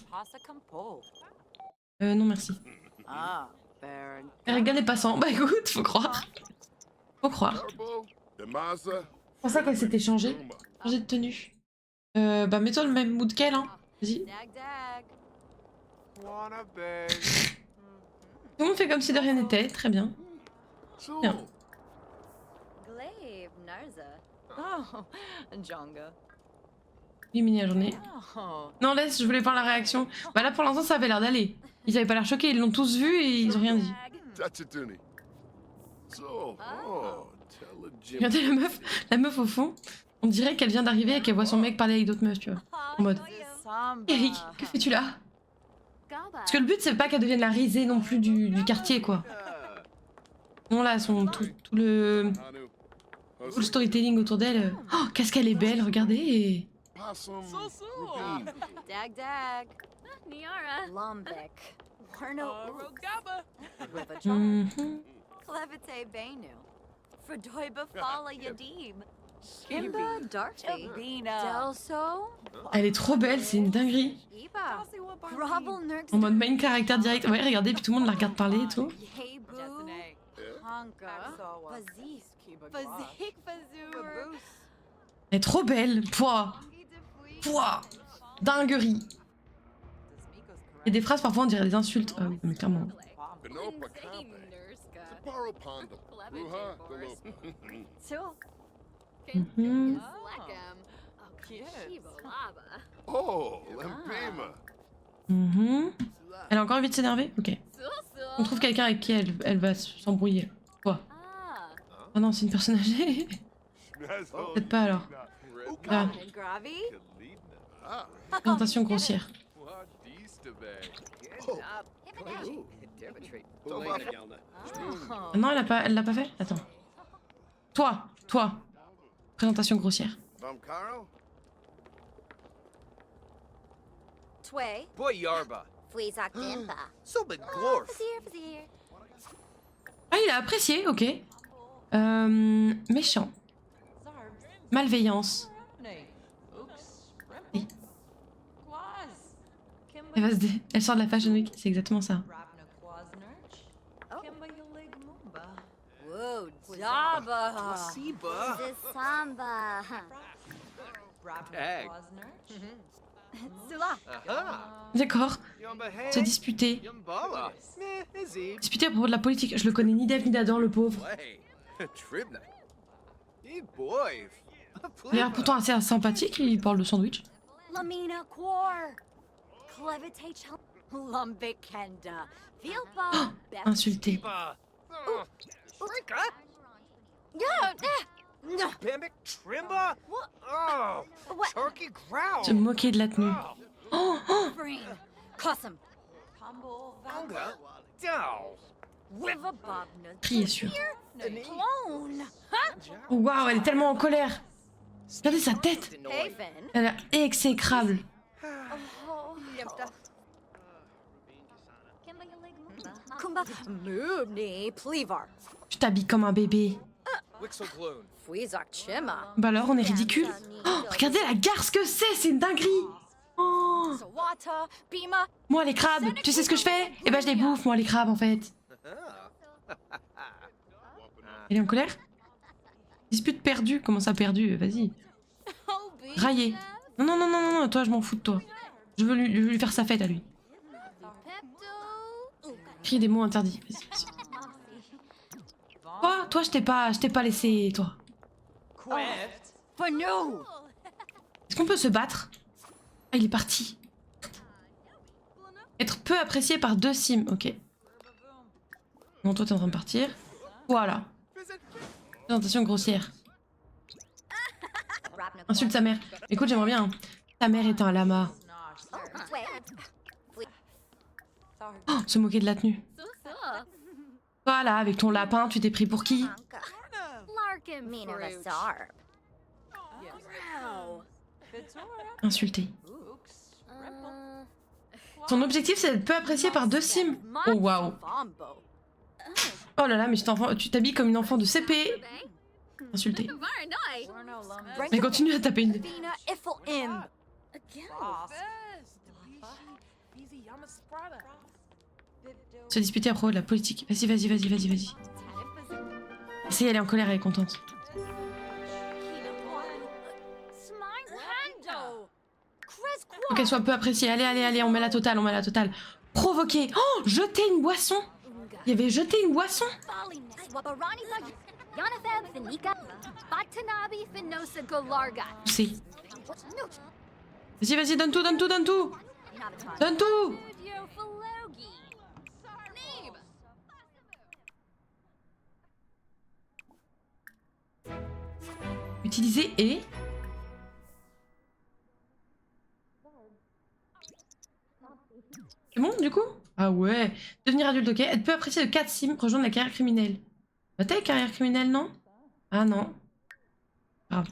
Non merci. Erika n'est pas sans. Bah écoute, faut croire. Faut croire. C'est pour ça qu'elle s'était changée. Changée de tenue. Bah mets-toi le même mood qu'elle, hein. Vas-y. Tout le monde fait comme si de rien n'était. Très bien. Bien. Éliminer la journée. Non, laisse, je voulais voir la réaction. Bah là, pour l'instant, ça avait l'air d'aller. Ils avaient pas l'air choqués, ils l'ont tous vu et ils ont rien dit. Regardez la meuf au fond. On dirait qu'elle vient d'arriver et qu'elle voit son mec parler avec d'autres meufs, tu vois. En mode, Eric, que fais-tu là? Parce que le but, c'est pas qu'elle devienne la risée non plus du quartier, quoi. Non, là, tout le storytelling autour d'elle. Oh, qu'est-ce qu'elle est belle, regardez. Elle est trop belle, c'est une dinguerie. En mode main caractère direct. Ouais, regardez, puis tout le monde la regarde parler et tout. Elle est trop belle. Pouah. Pouah. Dinguerie. Et des phrases parfois on dirait des insultes. Ah oui, mais clairement. Mhm. Mhm. Elle a encore envie de s'énerver? Ok. On trouve quelqu'un avec qui elle va s'embrouiller. Quoi? Ah non, c'est une personne âgée. Peut-être pas alors. Ah. Présentation grossière. Non, elle l'a pas fait? Attends. Toi. Présentation grossière. Ah, il a apprécié, ok. Méchant. Malveillance. Oui. Elle sort de la Fashion Week, c'est exactement ça. D'accord. Se disputer. Disputer à propos de la politique. Je le connais ni d'Ève ni d'Adam, le pauvre. Il a l'air pourtant assez sympathique, il parle de sandwich. Oh, insulté. Se moquer de la tenue. Oh, oh. Crier sûr. Oh, waouh, elle est tellement en colère. Regardez sa tête. Elle est exécrable. Tu t'habilles comme un bébé. Bah alors, on est ridicule. Oh, regardez la garce que c'est une dinguerie. Oh. Moi les crabes, tu sais ce que je fais? Eh ben je les bouffe, moi les crabes en fait. Elle est en colère? Dispute perdue, comment ça perdu? Vas-y. Raillé. Non, non, non, non, non, toi je m'en fous de toi. Je veux lui faire sa fête à lui. Crie des mots interdits. Vas-y, vas-y. Toi je t'ai pas laissé, toi. Est-ce qu'on peut se battre? Ah, il est parti. Être peu apprécié par 2 sims, ok. Non, toi t'es en train de partir. Voilà. Présentation grossière. Insulte sa mère. Écoute, j'aimerais bien. Hein. Ta mère est un lama. Oh, se moquer de la tenue. Voilà, avec ton lapin, tu t'es pris pour qui? Insulté. Ton objectif, c'est d'être peu apprécié par 2 sims. Oh, waouh. Oh là là, mais tu t'habilles comme une enfant de CP. Insulté. Mais continue à taper une... Se disputer à propos de la politique. Vas-y, vas-y, vas-y, vas-y, vas-y. Si, elle est en colère, elle est contente. Faut qu'elle soit peu appréciée. Allez, allez, allez, on met la totale, on met la totale. Provoquer. Oh, jeter une boisson. Il y avait jeté une boisson. C'est. Vas-y, vas-y, donne tout, donne tout, donne tout. Donne tout. Utiliser et... C'est bon, du coup? Ah ouais. Devenir adulte, ok. Être peu apprécié de 4 sims, rejoindre la carrière criminelle. Bah t'as une carrière criminelle, non? Ah non. Grave.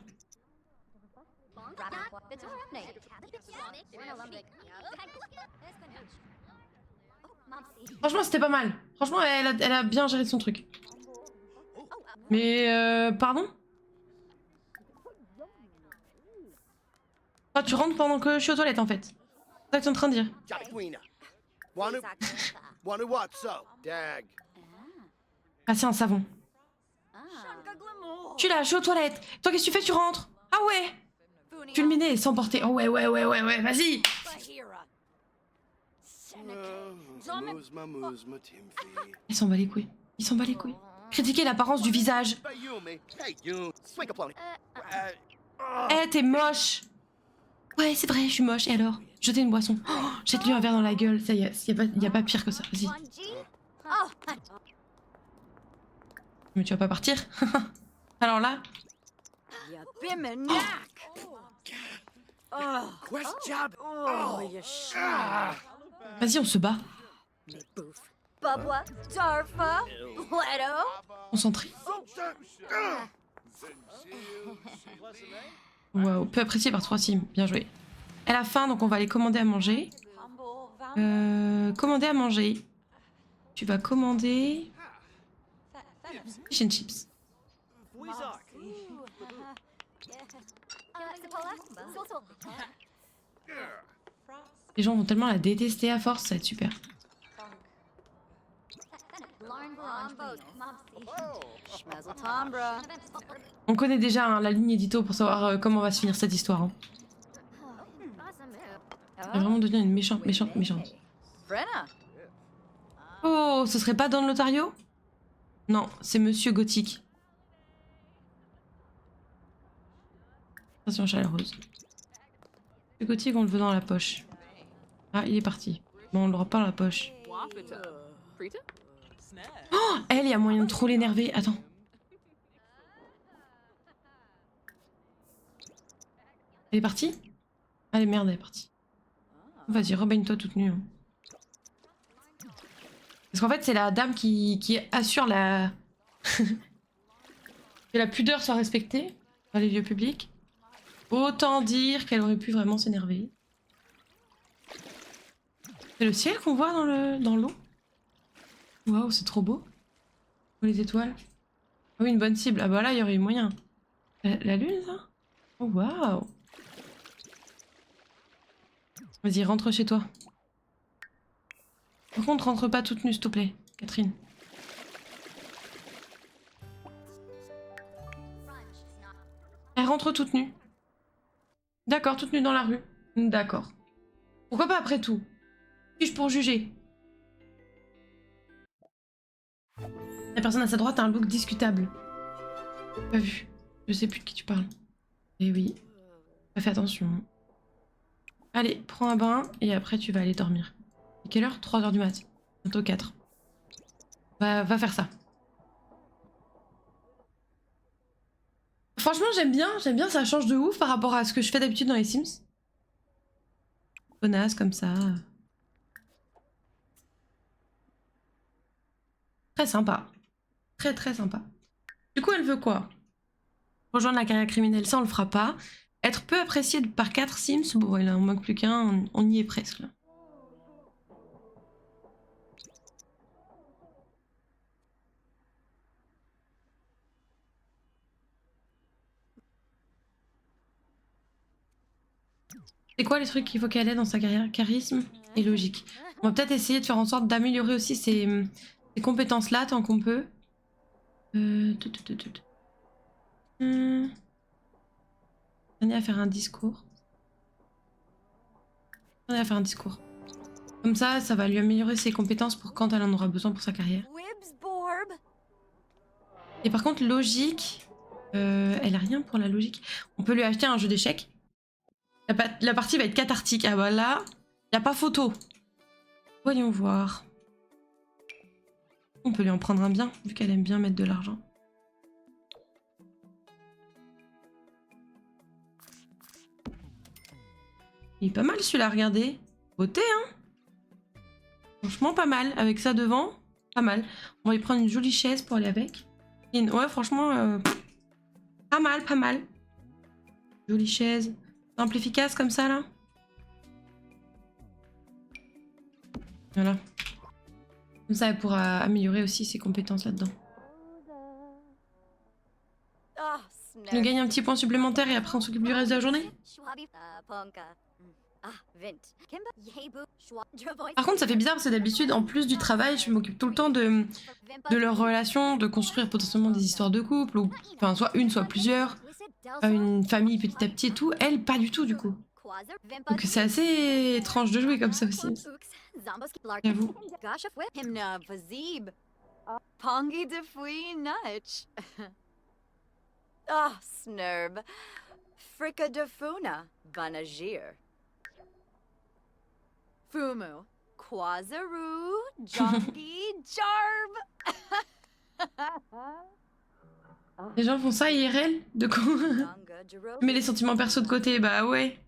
Franchement, c'était pas mal. Franchement, elle a bien géré son truc. Mais pardon? Ah, tu rentres pendant que je suis aux toilettes en fait. C'est ça que tu es en train de dire. Passer un savon. Tu là, je suis aux toilettes. Toi, qu'est-ce que tu fais? Tu rentres. Ah ouais. Fulminer et s'emporter. Oh ouais, ouais, ouais, ouais, ouais, vas-y. Il s'en bat les couilles. Il s'en bat les couilles. Critiquer l'apparence du visage. Eh, t'es moche. Ouais, c'est vrai, je suis moche. Et alors? Jeter une boisson. Oh, jette-lui un verre dans la gueule. Ça y est, y a pas pire que ça. Vas-y. Mais tu vas pas partir? Alors là? Vas-y, on se bat. Concentré. Waouh, peu apprécié par 3 sims. Bien joué. Elle a faim, donc on va aller commander à manger. Commander à manger. Tu vas commander... Fish and chips. Les gens vont tellement la détester à force, ça va être super. On connaît déjà hein, la ligne édito pour savoir comment va se finir cette histoire. Hein. Elle va vraiment devenir une méchante, méchante, méchante. Oh, ce serait pas Don Lotario? Non, c'est Monsieur Gothique. Attention chaleureuse. Monsieur Gothique, on le veut dans la poche. Ah, il est parti. Bon, on l'aura pas dans la poche. Oh, elle, il y a moyen de trop l'énerver. Attends. Elle est partie? Allez, merde, elle est partie. Vas-y, rebaigne-toi toute nue. Hein. Parce qu'en fait, c'est la dame qui assure la... que la pudeur soit respectée dans les lieux publics. Autant dire qu'elle aurait pu vraiment s'énerver. C'est le ciel qu'on voit dans l'eau. Waouh, c'est trop beau. Oh, les étoiles. Ah oui, une bonne cible. Ah bah là, il y aurait eu moyen. La lune, ça? Oh, waouh. Vas-y, rentre chez toi. Par contre, rentre pas toute nue, s'il te plaît, Catherine. Elle rentre toute nue. D'accord, toute nue dans la rue. D'accord. Pourquoi pas après tout? Suis-je pour juger? La personne à sa droite a un look discutable. Pas vu. Je sais plus de qui tu parles. Eh oui. Fais attention. Allez, prends un bain et après tu vas aller dormir. Et quelle heure? 3 h du mat. Bientôt 4. Va faire ça. Franchement, j'aime bien, ça change de ouf par rapport à ce que je fais d'habitude dans les Sims. Bonasse comme ça. Très sympa. Très très sympa. Du coup, elle veut quoi? Rejoindre la carrière criminelle, ça on le fera pas. Être peu apprécié par 4 Sims, bon, il en manque plus qu'un, on y est presque là. C'est quoi les trucs qu'il faut qu'elle ait dans sa carrière? Charisme et logique. On va peut-être essayer de faire en sorte d'améliorer aussi ces compétences-là tant qu'on peut. On est à faire un discours. On est à faire un discours. Comme ça va lui améliorer ses compétences pour quand elle en aura besoin pour sa carrière. Et par contre, logique, elle a rien pour la logique. On peut lui acheter un jeu d'échecs. La partie va être cathartique. Ah bah là, y a pas photo. Voyons voir. On peut lui en prendre un bien, vu qu'elle aime bien mettre de l'argent. Il est pas mal celui-là, regardez. Beauté, hein. Franchement, pas mal. Avec ça devant, pas mal. On va lui prendre une jolie chaise pour aller avec. Ouais, franchement, pas mal, pas mal. Jolie chaise. Simple, efficace comme ça, là. Voilà. Comme ça, elle pourra améliorer aussi ses compétences là-dedans. Tu nous gagnes un petit point supplémentaire et après on s'occupe du reste de la journée. Par contre, ça fait bizarre parce que d'habitude, en plus du travail, je m'occupe tout le temps de leur relation, de construire potentiellement des histoires de couple, ou enfin, soit une, soit plusieurs, une famille petit à petit et tout. Elle, pas du tout du coup. Donc c'est assez étrange de jouer comme ça aussi. J'avoue. Ah, Snurb. Fricka de Funa, Banagir. Fumu, Quazaru, Jongi, Jarb. Les gens font ça IRL? De quoi? Tu mets les sentiments perso de côté, bah ouais.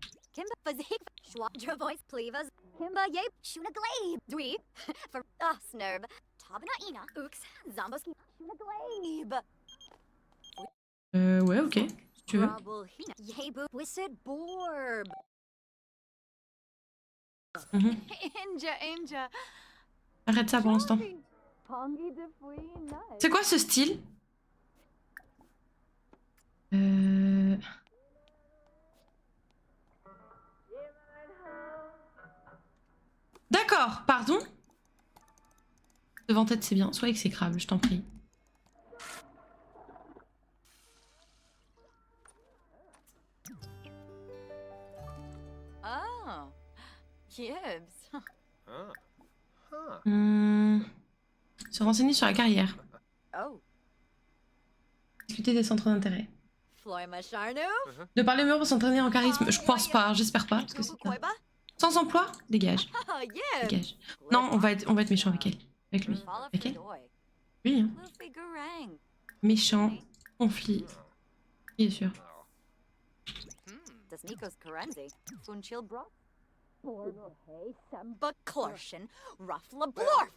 Ouais, ok, si tu veux. Arrête ça pour l'instant. C'est quoi ce style? D'accord, pardon. Devant tête, c'est bien. Sois exécrable, je t'en prie. Oh, Gibbs. Se renseigner sur la carrière. Oh, Discuter des centres d'intérêt. Floima Sharnu. De parler mieux pour s'entraîner en charisme. Je pense pas, j'espère pas. Parce que c'est pas... Sans emploi? Dégage. Oh, yeah. Dégage. Non, on va être méchant avec elle. Avec lui. Avec elle? Oui, hein. Méchant. Conflit. Bien sûr. this Nikos Karenzi. Funchil bro. Hey, Samba Klorshin, Ruffla Blorf.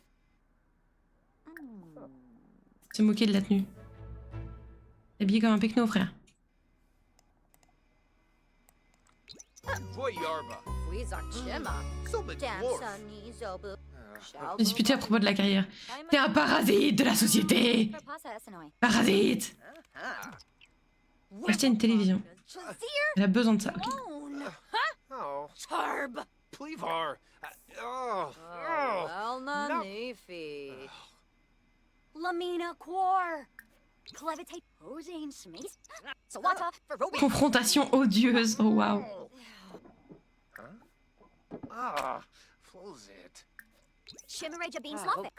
Se moquer de la tenue. Habillé comme un pecno, frère. Boy Yarba. Weezar Chima. So big Damn dwarf. Sunny Zobu. Disputer à propos de la carrière. T'es un parasite de la société. Parasite. Acheter une télévision. Elle a besoin de ça. Ok. Oh, Charb. Plevar. Oh, Well, Nanifi. Lamina Quar. Clevitate Posing Smith. Sawata for Roby. Confrontation odieuse. Oh waouh. Ah, flows it. Shimmereja Bean Slovic.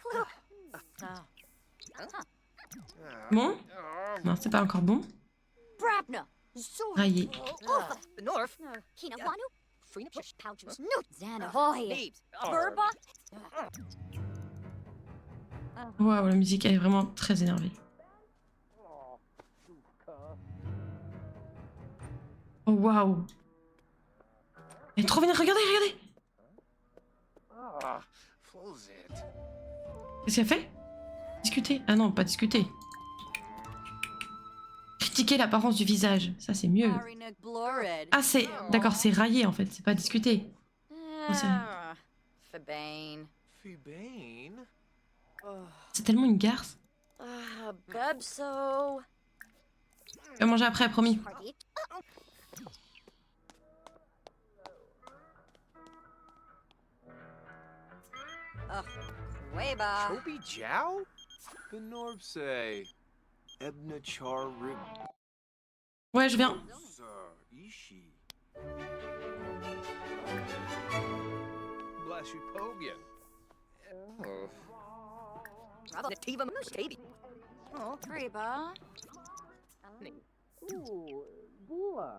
Bon? Non, c'est pas encore bon. Brabna. Raillé. The North. Kinawanu. Freenip Pouches. Newt. Zanahoy. Burba. Waouh, la musique elle est vraiment très énervée. Oh waouh. Elle est trop vénère, regardez, regardez. Ah, flows it. Qu'est-ce qu'elle fait? Discuter? Ah non, pas discuter. Critiquer l'apparence du visage, ça c'est mieux. Ah c'est... D'accord, c'est railler en fait, c'est pas discuter. Fabane. Fibane. C'est tellement une garce. Bebso. Je vais manger après, promis. Weba. Toby Jow? The Norb say. Ebna Char Rig. Ouais, je viens. Ishi. Bless you, Pogian. Oh. Nativa Mustabi. Oh, Reba.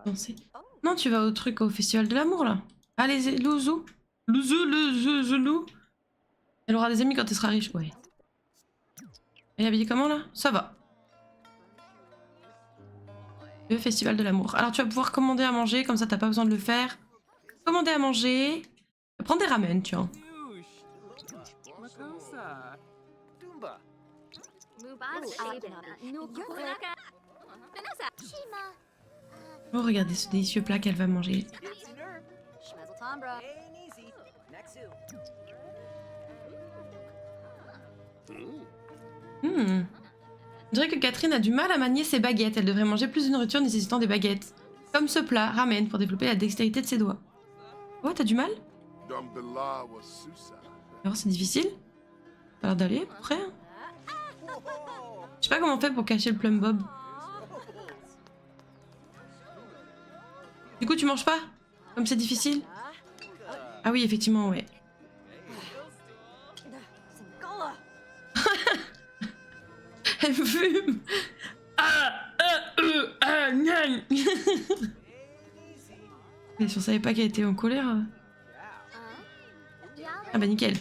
Danser. Non, tu vas au truc au festival de l'amour là. Allez, Louzou. Louzou, le loup. Elle aura des amis quand elle sera riche. Ouais. Elle est habillée comment là? Ça va. Le festival de l'amour. Alors tu vas pouvoir commander à manger, comme ça t'as pas besoin de le faire. Commander à manger. Prends des ramen, tu vois. Dumba. Oh, regardez ce délicieux plat qu'elle va manger. On dirait que Catherine a du mal à manier ses baguettes. Elle devrait manger plus de nourriture nécessitant des baguettes. Comme ce plat, ramen, pour développer la dextérité de ses doigts. Oh, t'as du mal? Alors c'est difficile? Ça a l'air d'aller à peu près. Hein. Je sais pas comment on fait pour cacher le plum bob. Du coup, tu manges pas? Comme c'est difficile? Ah oui, effectivement, ouais. Elle fume. Mais si on savait pas qu'elle était en colère. Ah bah nickel.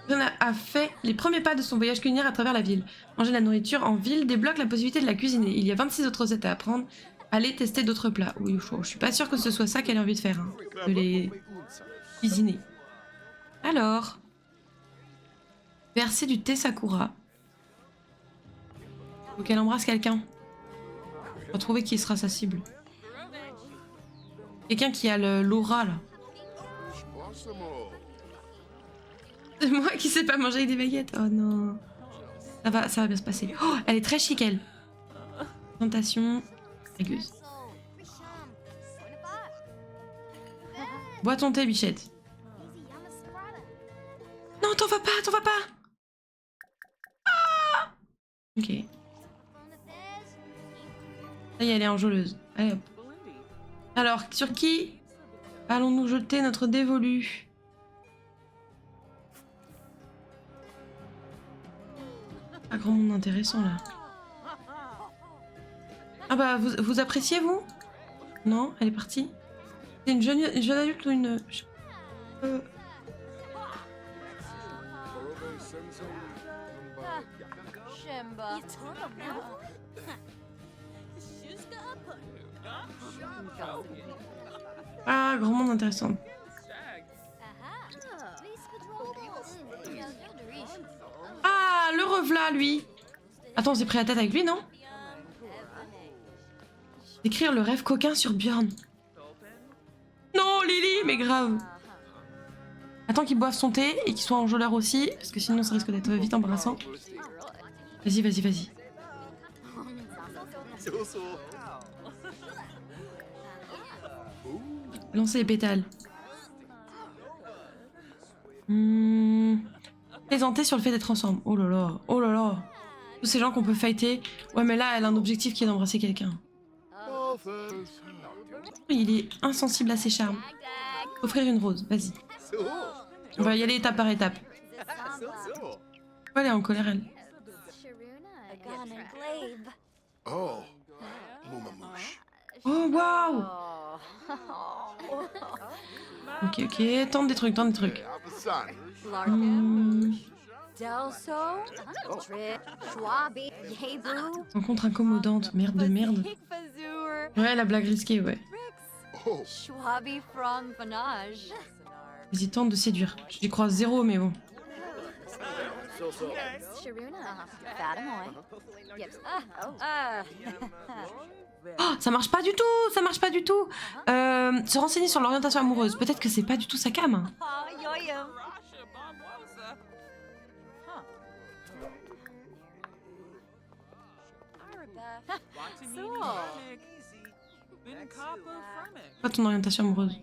Rena a fait les premiers pas de son voyage culinaire à travers la ville. Manger la nourriture en ville débloque la possibilité de la cuisiner. Il y a 26 autres recettes à apprendre. Allez tester d'autres plats. Oui, je suis pas sûre que ce soit ça qu'elle a envie de faire. Hein, de les cuisiner. Alors. Verser du thé sakura. Faut qu'elle embrasse quelqu'un. Faut trouver qui sera sa cible. Quelqu'un qui a l'aura là. C'est moi qui sais pas manger avec des baguettes. Oh non. Ça va bien se passer. Oh, elle est très chic elle. Tentation. Régueuse. Bois ton thé, bichette. Non, t'en vas pas, t'en vas pas. Ah, ok. Ça y est, elle est enjôleuse. Allez hop. Alors, sur qui allons-nous jeter notre dévolu? Pas grand monde intéressant là. Ah bah, vous appréciez vous? Non, elle est partie. C'est une jeune adulte ou une... Ah, grand monde intéressant. Ah, le revoilà, lui. Attends, on s'est pris la tête avec lui, non? Décrire le rêve coquin sur Björn. Non, Lily, mais grave. Attends qu'il boive son thé et qu'il soit enjôleur aussi, parce que sinon ça risque d'être vite embarrassant. Vas-y, vas-y, vas-y. Lancez les pétales. Plaisanter sur le fait d'être ensemble. Oh là là, oh là là. Tous ces gens qu'on peut fighter. Ouais, mais là, elle a un objectif qui est d'embrasser quelqu'un. Il est insensible à ses charmes. Offrir une rose, vas-y. On va y aller étape par étape. Pourquoi elle est en colère, elle? Oh, Mumamouche. Oh, waouh! Ok, ok, tente des trucs, tente des trucs. Delso, Schwabi, Yebu, Rencontre incommodante, merde de merde. Ouais, la blague risquée, ouais. Schwabi Frong Vanage. Vas-y, tente de séduire. J'y crois zéro, mais bon. Sharuna, Fatamoy. Oh, ça marche pas du tout, ça marche pas du tout. Se renseigner sur l'orientation amoureuse. Peut-être que c'est pas du tout sa cam. Pas ton orientation amoureuse.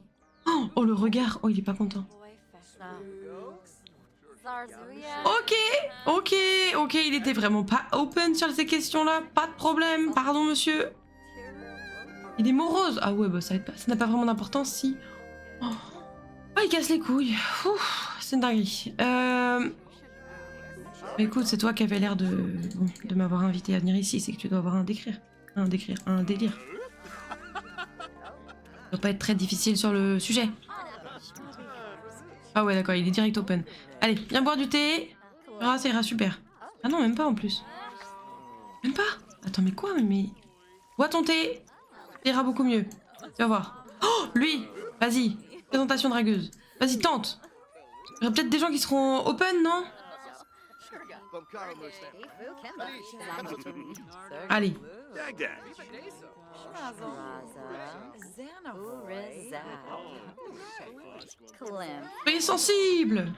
Oh, le regard. Oh, il est pas content. Ok, ok, ok, il était vraiment pas open sur ces questions-là. Pas de problème, pardon monsieur. Il est morose. Ah ouais, bah ça n'a pas vraiment d'importance si... Oh, il casse les couilles. C'est une dinguerie. Écoute, c'est toi qui avais l'air de m'avoir invité à venir ici. C'est que tu dois avoir un délire. Ça doit pas être très difficile sur le sujet. Ah ouais, d'accord, il est direct open. Allez, viens boire du thé. Ah, ça ira super. Ah non, même pas en plus. Même pas. Attends, mais quoi, mais... Bois ton thé. Ça ira beaucoup mieux. Tu vas voir. Oh, lui. Vas-y. Présentation dragueuse. Vas-y, tente. Il y aura peut-être des gens qui seront open, non? Allez. Soyez sensible.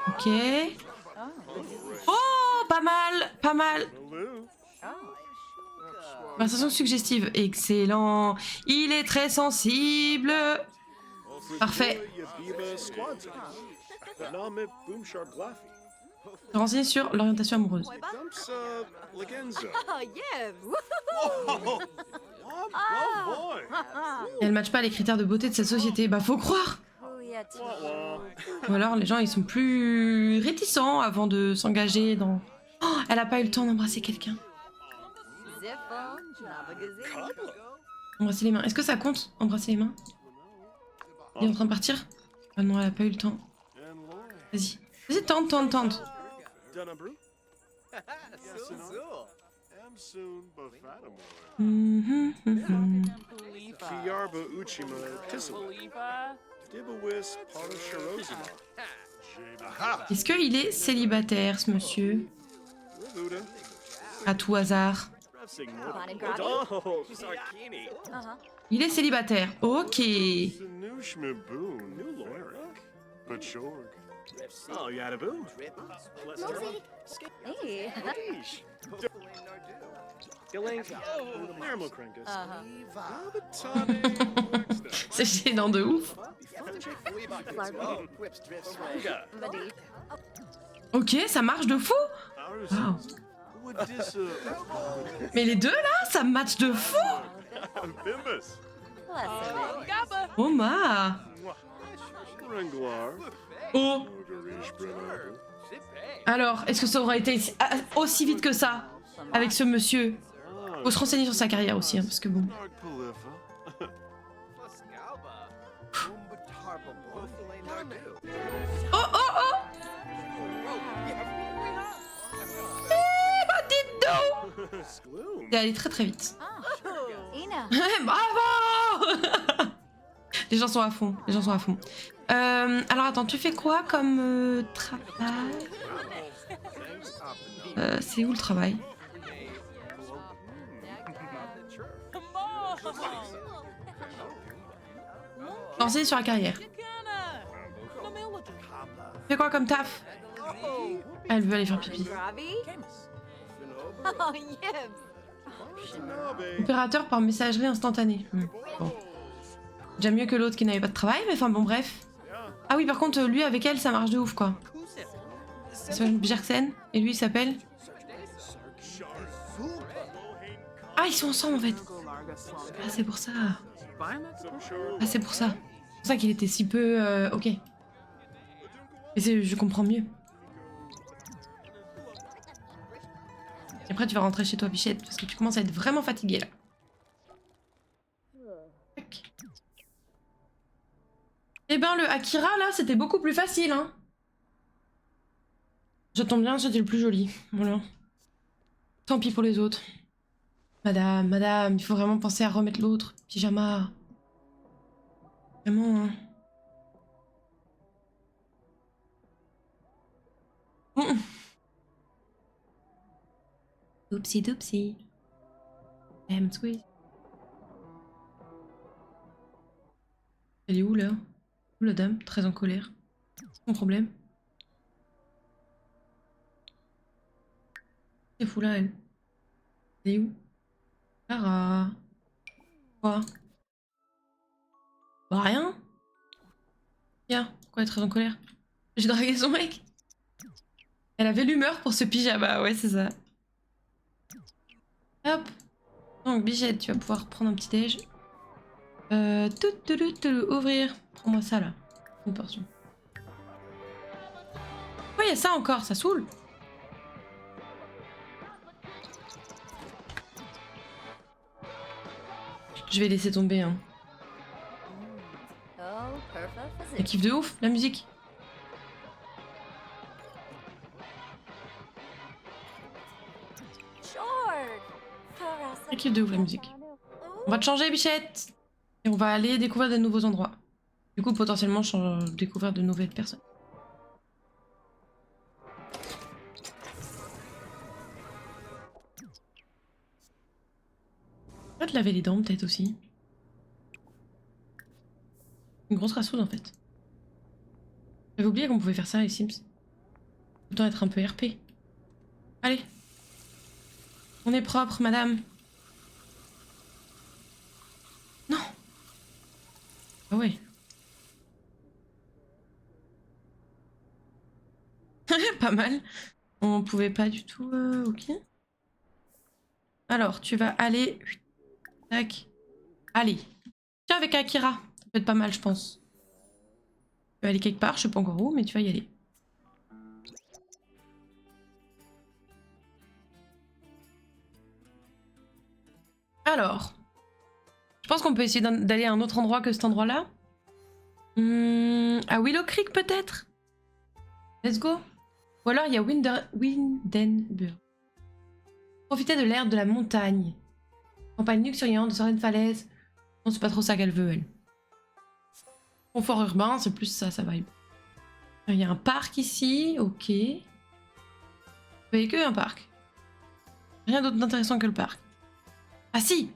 Ok. Oh, pas mal, pas mal. Conversation suggestive. Excellent. Il est très sensible. Parfait. Renseigner sur l'orientation amoureuse. Et elle matche pas les critères de beauté de cette société. Bah faut croire. Ou alors les gens ils sont plus réticents avant de s'engager dans... Oh, elle a pas eu le temps d'embrasser quelqu'un. Embrasser les mains. Est-ce que ça compte, embrasser les mains? Il est en train de partir? Ah non, elle a pas eu le temps. Vas-y. Vas-y, tente, tente, tente. Est-ce qu'il est célibataire, ce monsieur? À tout hasard. Il est célibataire. Ok. C'est gênant de ouf. Ok, ça marche de fou. Wow. Mais les deux là, ça match de fou. Oma. Oh. Alors, est-ce que ça aurait été aussi vite que ça avec ce monsieur? Faut se renseigner sur sa carrière aussi, hein, parce que bon. Oh oh oh. Eh bah dites C'est allé très très vite. Ah, Ina. Bravo. Les gens sont à fond, les gens sont à fond. Alors attends, tu fais quoi comme travail? C'est où le travail? Lancer sur la carrière. Tu fais quoi comme taf? Elle veut aller faire pipi. Ravi? Oh, yes. Opérateur par messagerie instantanée. Bon. Déjà mieux que l'autre qui n'avait pas de travail, mais enfin bon bref. Ah oui, par contre, lui avec elle, ça marche de ouf quoi. Ça s'appelle Bjergsen, et lui il s'appelle... Ah, ils sont ensemble en fait. Ah, c'est pour ça. Ah, c'est pour ça. C'est pour ça qu'il était si peu... ok. Et je comprends mieux. Et après, tu vas rentrer chez toi, Bichette, parce que tu commences à être vraiment fatiguée là. Tac. Eh ben, le Akira là, c'était beaucoup plus facile, hein. Ça tombe bien, c'était le plus joli. Voilà. Tant pis pour les autres. Madame, il faut vraiment penser à remettre l'autre. Pyjama. Vraiment, hein. Oupsie doupsie. Squeeze. Elle est où là? Où la dame? Très en colère. C'est son problème. C'est fou là, elle. Elle est où? Clara. Quoi? Bah rien. Tiens, pourquoi elle est très en colère? J'ai dragué son mec. Elle avait l'humeur pour ce pyjama, ouais c'est ça. Hop. Donc Bichette, tu vas pouvoir prendre un petit déj. Ouvrir. Prends-moi ça là. Une portion. Pourquoi il y a ça encore? Ça saoule. Je vais laisser tomber, hein. Oh, perfect. Elle kiffe de ouf, la musique. Elle kiffe de ouf, la musique. On va te changer, Bichette. Et on va aller découvrir de nouveaux endroits. Du coup, potentiellement, découvrir de nouvelles personnes. On va te laver les dents, peut-être aussi. Une grosse rasseuse, en fait. J'avais oublié qu'on pouvait faire ça, les Sims. Autant être un peu RP. Allez. On est propre, madame. Non. Ah ouais. Pas mal. On pouvait pas du tout... ok. Alors, tu vas aller... Tac. Allez. Tiens, avec Akira. Ça peut être pas mal, je pense. Tu vas aller quelque part, je sais pas encore où, mais tu vas y aller. Alors. Je pense qu'on peut essayer d'aller à un autre endroit que cet endroit-là. À Willow Creek, peut-être? Let's go. Ou alors, il y a Windenburg. Profiter de l'air de la montagne. Campagne luxuriante de certaines falaises. Non, c'est pas trop ça qu'elle veut, elle. Confort urbain, c'est plus ça, ça vibe. Il y a un parc ici, ok. Vous voyez que un parc. Rien d'autre d'intéressant que le parc. Ah si!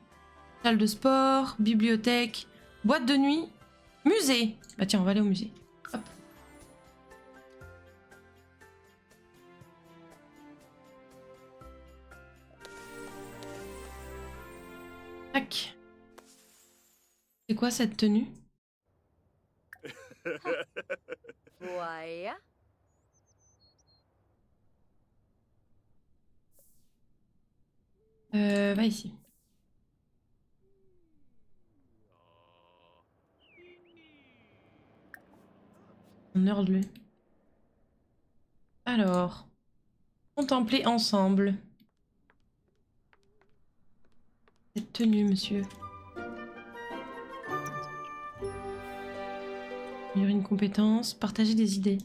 Salle de sport, bibliothèque, boîte de nuit, musée. Bah tiens, on va aller au musée. Hop. Tac. C'est quoi cette tenue? Ouais. Va ici. On hurle. Alors, contempler ensemble. Cette tenue, monsieur. Améliorer une compétence, partager des idées.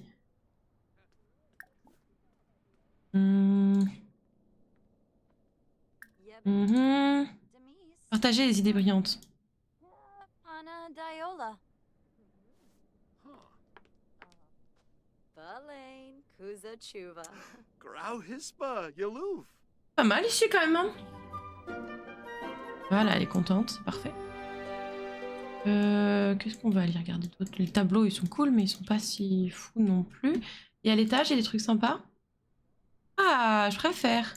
Mhm. Demise. Partagez les idées brillantes. Pana Diola. Balain Kuza Chuva. Grau Hispa, Yaloof. Pas mal ici quand même, hein. Voilà, elle est contente, c'est parfait. Qu'est-ce qu'on va aller regarder d'autre? Les tableaux, ils sont cool, mais ils sont pas si fous non plus. Et à l'étage, il y a des trucs sympas. Ah, je préfère.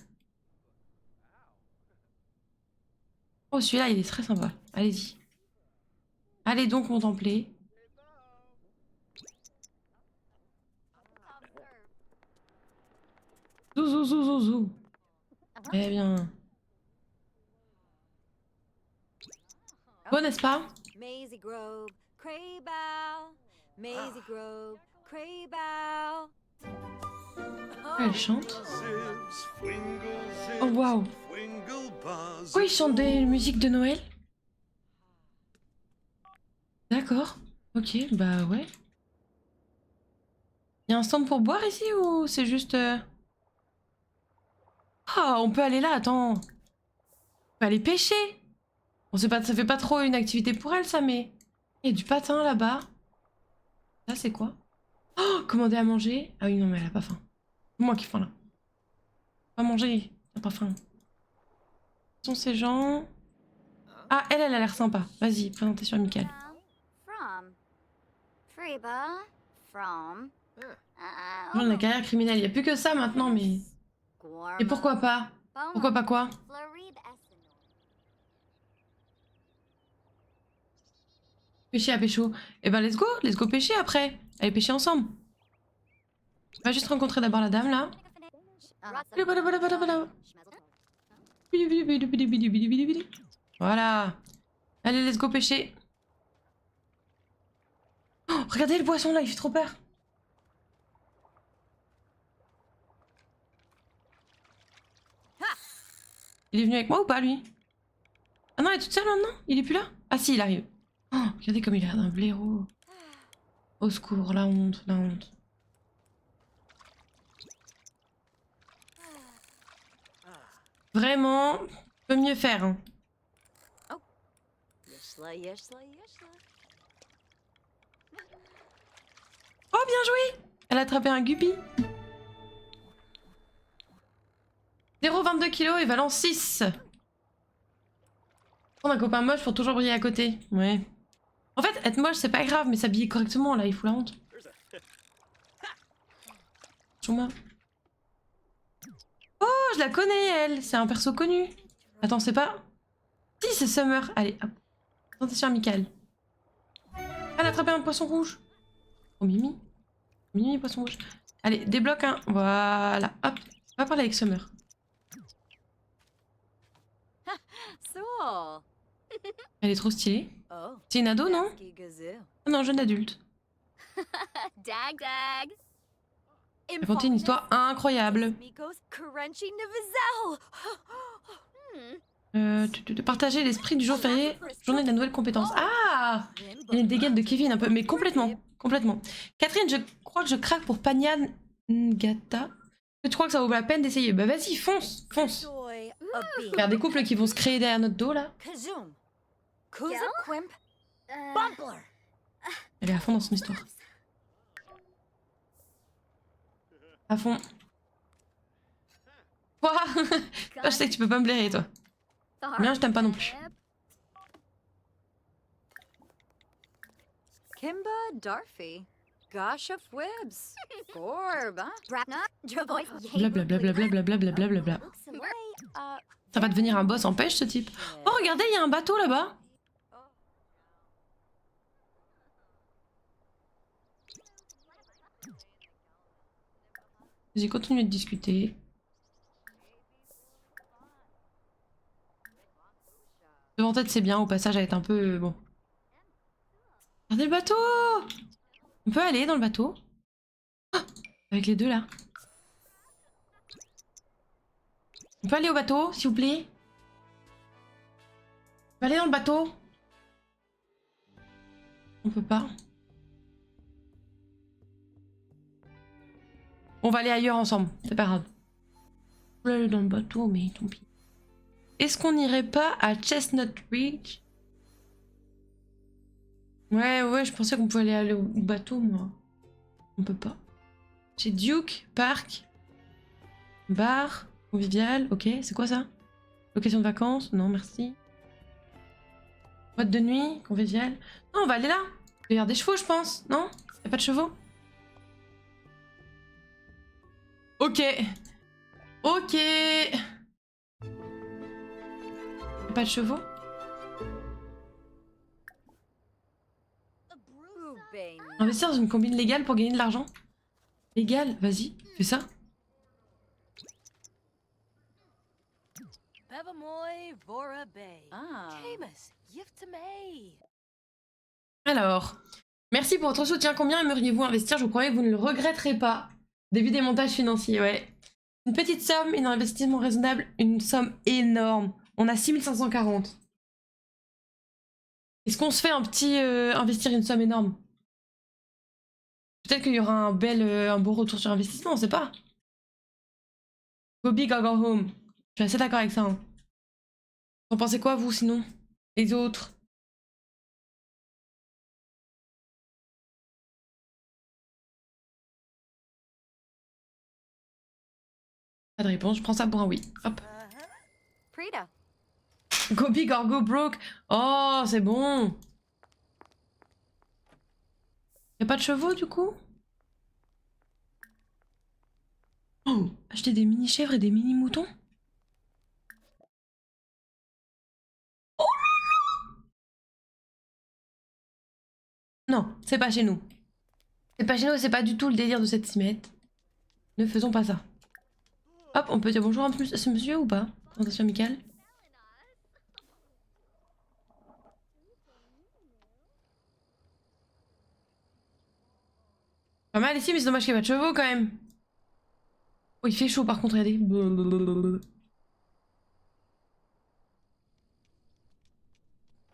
Oh, celui-là, il est très sympa. Allez-y. Allez donc contempler. Zou, zou, zou, zou, zou. Eh bien. Bon, n'est-ce pas? Maisie Grove, Craybow. Maisie Grove, Craybow. Elle chante. Zibs, Wingle, Zibs, Oh, waouh. Wingle, Buzz. Oh, ils chantent des musiques de Noël? D'accord. Ok, bah ouais. Il y a un stand pour boire ici ou c'est juste... Ah, on peut aller là, attends. On peut aller pêcher. Bon, c'est pas, ça fait pas trop une activité pour elle, ça, mais... Il y a du patin là-bas. Ça, c'est quoi? Oh, commander à manger. Ah oui, non, mais elle a pas faim. C'est moi qui ai faim, là. Pas manger, t'as pas faim. Qui sont ces gens? Ah, elle a l'air sympa. Vas-y, présentation amicale. From. Freba. From. Genre, la carrière criminelle. Il y a plus que ça maintenant, mais... Et pourquoi pas? Pourquoi pas quoi? Pêcher à pécho. Eh ben, let's go pêcher après. Allez pêcher ensemble. On va juste rencontrer d'abord la dame, là. Voilà. Allez, let's go pêcher. Oh, regardez le poisson, là, il fait trop peur. Il est venu avec moi ou pas, lui? Ah non, elle est toute seule maintenant? Il est plus là? Ah si, il arrive. Oh, regardez comme il a l'air d'un blaireau. Au secours, la honte, la honte. Vraiment, peut mieux faire. Hein. Yeshla, Yeshla, Yeshla. Oh, bien joué! Elle a attrapé un guppy. 0,22 kg et valence 6. Prendre un copain moche pour toujours briller à côté. Ouais. En fait, être moche, c'est pas grave, mais s'habiller correctement, là, il fout la honte. Chouma. Oh, je la connais, elle. C'est un perso connu. Attends, c'est pas... Si, c'est Summer. Allez, hop. Présentation amicale. Elle a attrapé un poisson rouge. Oh, Mimi. Mimi, poisson rouge. Allez, débloque un. Voilà, hop. On va parler avec Summer. So. Elle est trop stylée. Oh. C'est une ado, non? Pesky gazoo. Ah non, jeune adulte. Dag dag. Elle racontait une histoire incroyable. Mikos Crunchy Nivazel. Partager l'esprit du jour férié, journée de la nouvelle compétence. Ah! Il y a une dégaine de Kevin un peu, mais complètement. Complètement. Catherine, je crois que je craque pour Panyan Ngata. Tu crois que ça vaut la peine d'essayer? Bah vas-y, fonce, fonce. Regarde des couples qui vont se créer derrière notre dos là. Kazoom. Kuza Quimp. Bumpler. Elle est à fond dans son histoire. À fond. Quoi? Toi, je sais que tu peux pas me blairer, toi. Bien, je t'aime pas non plus. Kimba Darfy. Gosh of Wibs. Gorba. Blablabla. Ça va devenir un boss en pêche, ce type. Oh, regardez, il y a un bateau là-bas. J'ai continué de discuter. Devant tête, c'est bien. Au passage, elle est un peu... bon. Regardez le bateau! On peut aller dans le bateau? Ah, avec les deux, là. On peut aller au bateau, s'il vous plaît? On peut aller dans le bateau? On peut pas. On va aller ailleurs ensemble, c'est pas grave. On peut aller dans le bateau, mais tant pis. est-ce qu'on n'irait pas à Chestnut Ridge? Ouais, je pensais qu'on pouvait aller au bateau, moi. On peut pas. Chez Duke, parc, bar, convivial, ok, c'est quoi ça? Location de vacances? Non, merci. Boîte de nuit, convivial. Non, on va aller là. Il va y avoir des chevaux, je pense, non? Y'a pas de chevaux? Ok. Ok. Y'a pas de chevaux? Investir dans une combine légale pour gagner de l'argent? Légal, vas-y, fais ça. Alors, merci pour votre soutien. Combien aimeriez-vous investir? Je vous promets que vous ne le regretterez pas. Début des montages financiers, ouais. Une petite somme, un investissement raisonnable, une somme énorme. On a 6540. Est-ce qu'on se fait un petit investir une somme énorme? Peut-être qu'il y aura un beau retour sur investissement, on sait pas. Go big or go home. Je suis assez d'accord avec ça. Hein. Vous en pensez quoi, vous, sinon? Les autres? Pas de réponse, je prends ça pour un oui. Hop. Prita. Go big or go broke. Oh, c'est bon. Y'a pas de chevaux, du coup? Oh, acheter des mini-chèvres et des mini-moutons? Oh non, c'est pas chez nous. C'est pas chez nous, c'est pas du tout le délire de cette cimette. Ne faisons pas ça. Hop, on peut dire bonjour à ce monsieur ou pas? Présentation amicale. Pas mal ici, mais c'est dommage qu'il n'y ait pas de chevaux quand même. Oh, il fait chaud par contre, regardez.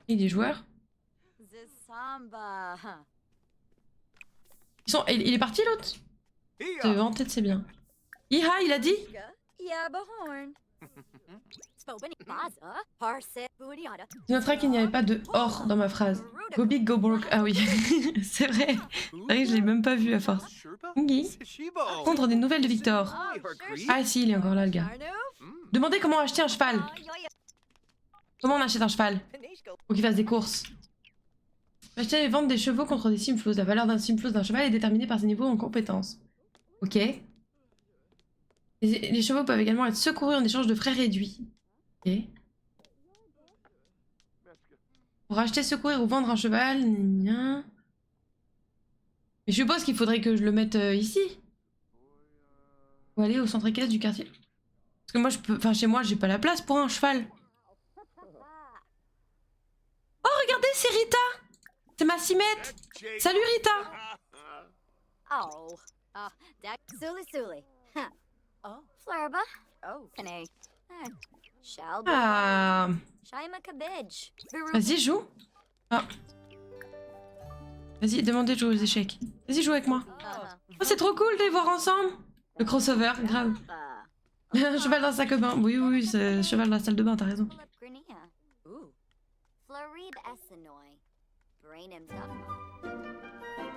Et des joueurs. Il est parti l'autre? Here. En tête, c'est bien. Iha, il a dit? Tu noteras qu'il n'y avait pas de or dans ma phrase. Go big, go broke. Ah oui, c'est vrai. C'est vrai que je l'ai même pas vu à force. Ngi. Prendre des nouvelles de Victor. Ah si, il est encore là le gars. Demandez comment acheter un cheval. Comment on achète un cheval? Pour qu'il fasse des courses. Acheter et vendre des chevaux contre des simflows. La valeur d'un simflows d'un cheval est déterminée par ses niveaux en compétences. Ok. Les chevaux peuvent également être secourus en échange de frais réduits. Ok. Pour acheter, secourir ou vendre un cheval, mais je suppose qu'il faudrait que je le mette ici. Ou aller au centre équestre du quartier. Parce que moi, enfin, chez moi, j'ai pas la place pour un cheval. Oh, regardez, c'est Rita. C'est ma cimette. Salut Rita. Oh, Suli Suli. Oh, Flurba. Oh, Kane. Shalba. Ah. Shaima Cabbage. Vas-y, joue. Ah. Vas-y, demandez de jouer aux échecs. Vas-y, joue avec moi. Oh, c'est trop cool de les voir ensemble. Le crossover, grave. Un cheval dans le sac de bain. Oui, c'est le cheval dans la salle de bain, t'as raison.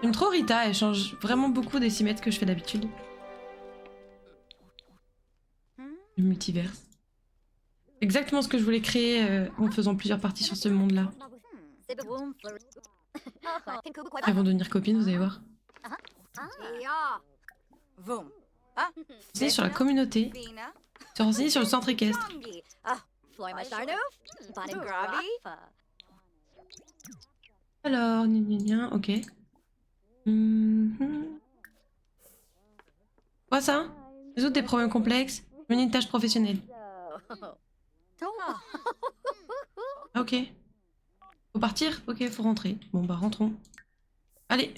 J'aime trop Rita, elle change vraiment beaucoup des cimettes que je fais d'habitude. Le multiverse. Exactement ce que je voulais créer en faisant plusieurs parties sur ce monde-là. Elles vont devenir copines, vous allez voir. Renseigner sur la communauté. Se renseigner sur le centre équestre. Alors, ok. Quoi ça? Résoudre des problèmes complexes. Mener une tâche professionnelle. Ah, ok. Faut partir? Ok, faut rentrer. Bon bah rentrons. Allez.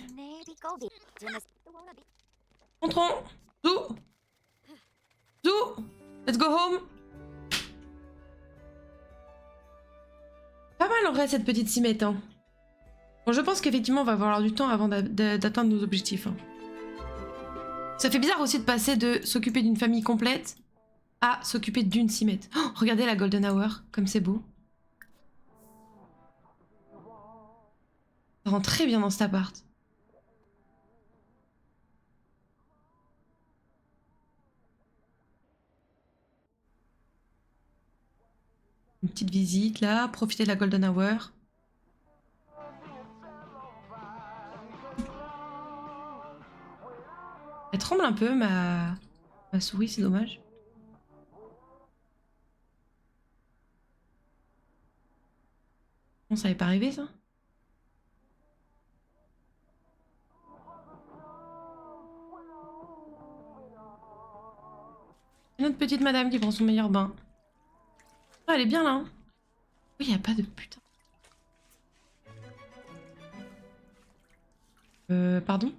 Rentrons. Zou. Zou. Let's go home. Pas mal en vrai cette petite cimette, hein. Bon, je pense qu'effectivement on va avoir du temps avant d'atteindre nos objectifs. Hein. Ça fait bizarre aussi de passer de s'occuper d'une famille complète Ah, s'occuper d'une 6 mètres. Oh, regardez la golden hour, comme c'est beau. Ça rend très bien dans cet appart. Une petite visite là, profiter de la golden hour. Elle tremble un peu, ma souris, c'est dommage. Bon, ça avait pas arrivé ça? Notre petite madame qui prend son meilleur bain. Ah, elle est bien là. Hein. Oui, y a pas de putain. Pardon?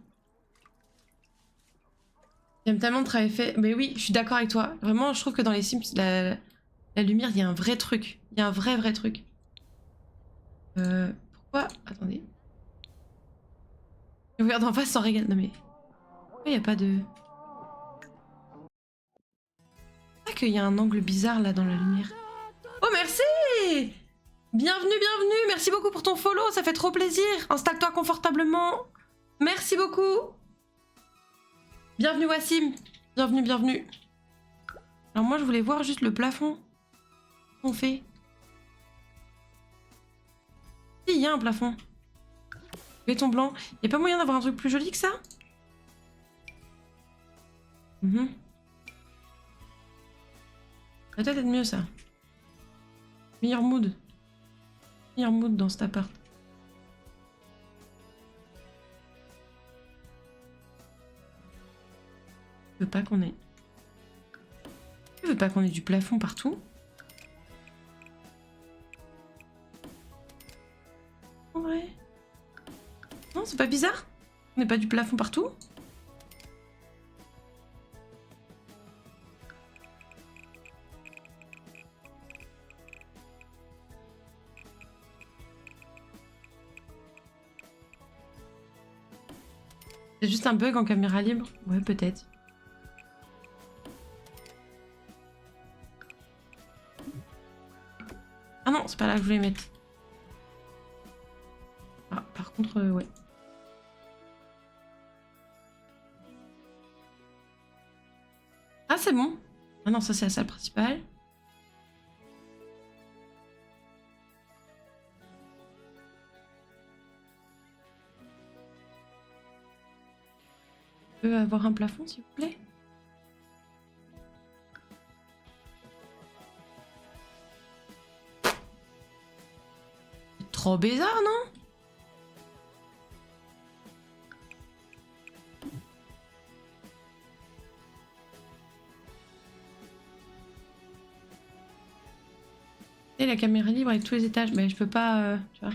J'aime tellement le travail fait. Mais oui, je suis d'accord avec toi. Vraiment, je trouve que dans les Sims, la lumière, il y a un vrai truc. Il y a un vrai truc. Pourquoi? Attendez. Je regarde en face sans régale. Non mais... Pourquoi y a pas de... C'est vrai qu'il y a un angle bizarre là dans la lumière. Oh merci! Bienvenue, bienvenue! Merci beaucoup pour ton follow, ça fait trop plaisir! Installe-toi confortablement! Merci beaucoup! Bienvenue Wassim! Bienvenue, bienvenue! Alors moi je voulais voir juste le plafond. Qu'est-ce qu'on fait? Si, il y a un plafond. Béton blanc. Y a pas moyen d'avoir un truc plus joli que ça? Peut-être être mieux ça. Meilleur mood. Meilleur mood dans cet appart. Je veux pas qu'on ait... Je veux pas qu'on ait du plafond partout. En vrai. Non, c'est pas bizarre? On n'est pas du plafond partout? C'est juste un bug en caméra libre? Ouais, peut-être. Ah non, c'est pas là que je voulais mettre. Ah, par contre, ouais. Ah, c'est bon. Ah non, ça c'est la salle principale. Je peux avoir un plafond, s'il vous plaît? C'est trop bizarre, non? Et la caméra libre avec tous les étages. Mais je peux pas... tu vois.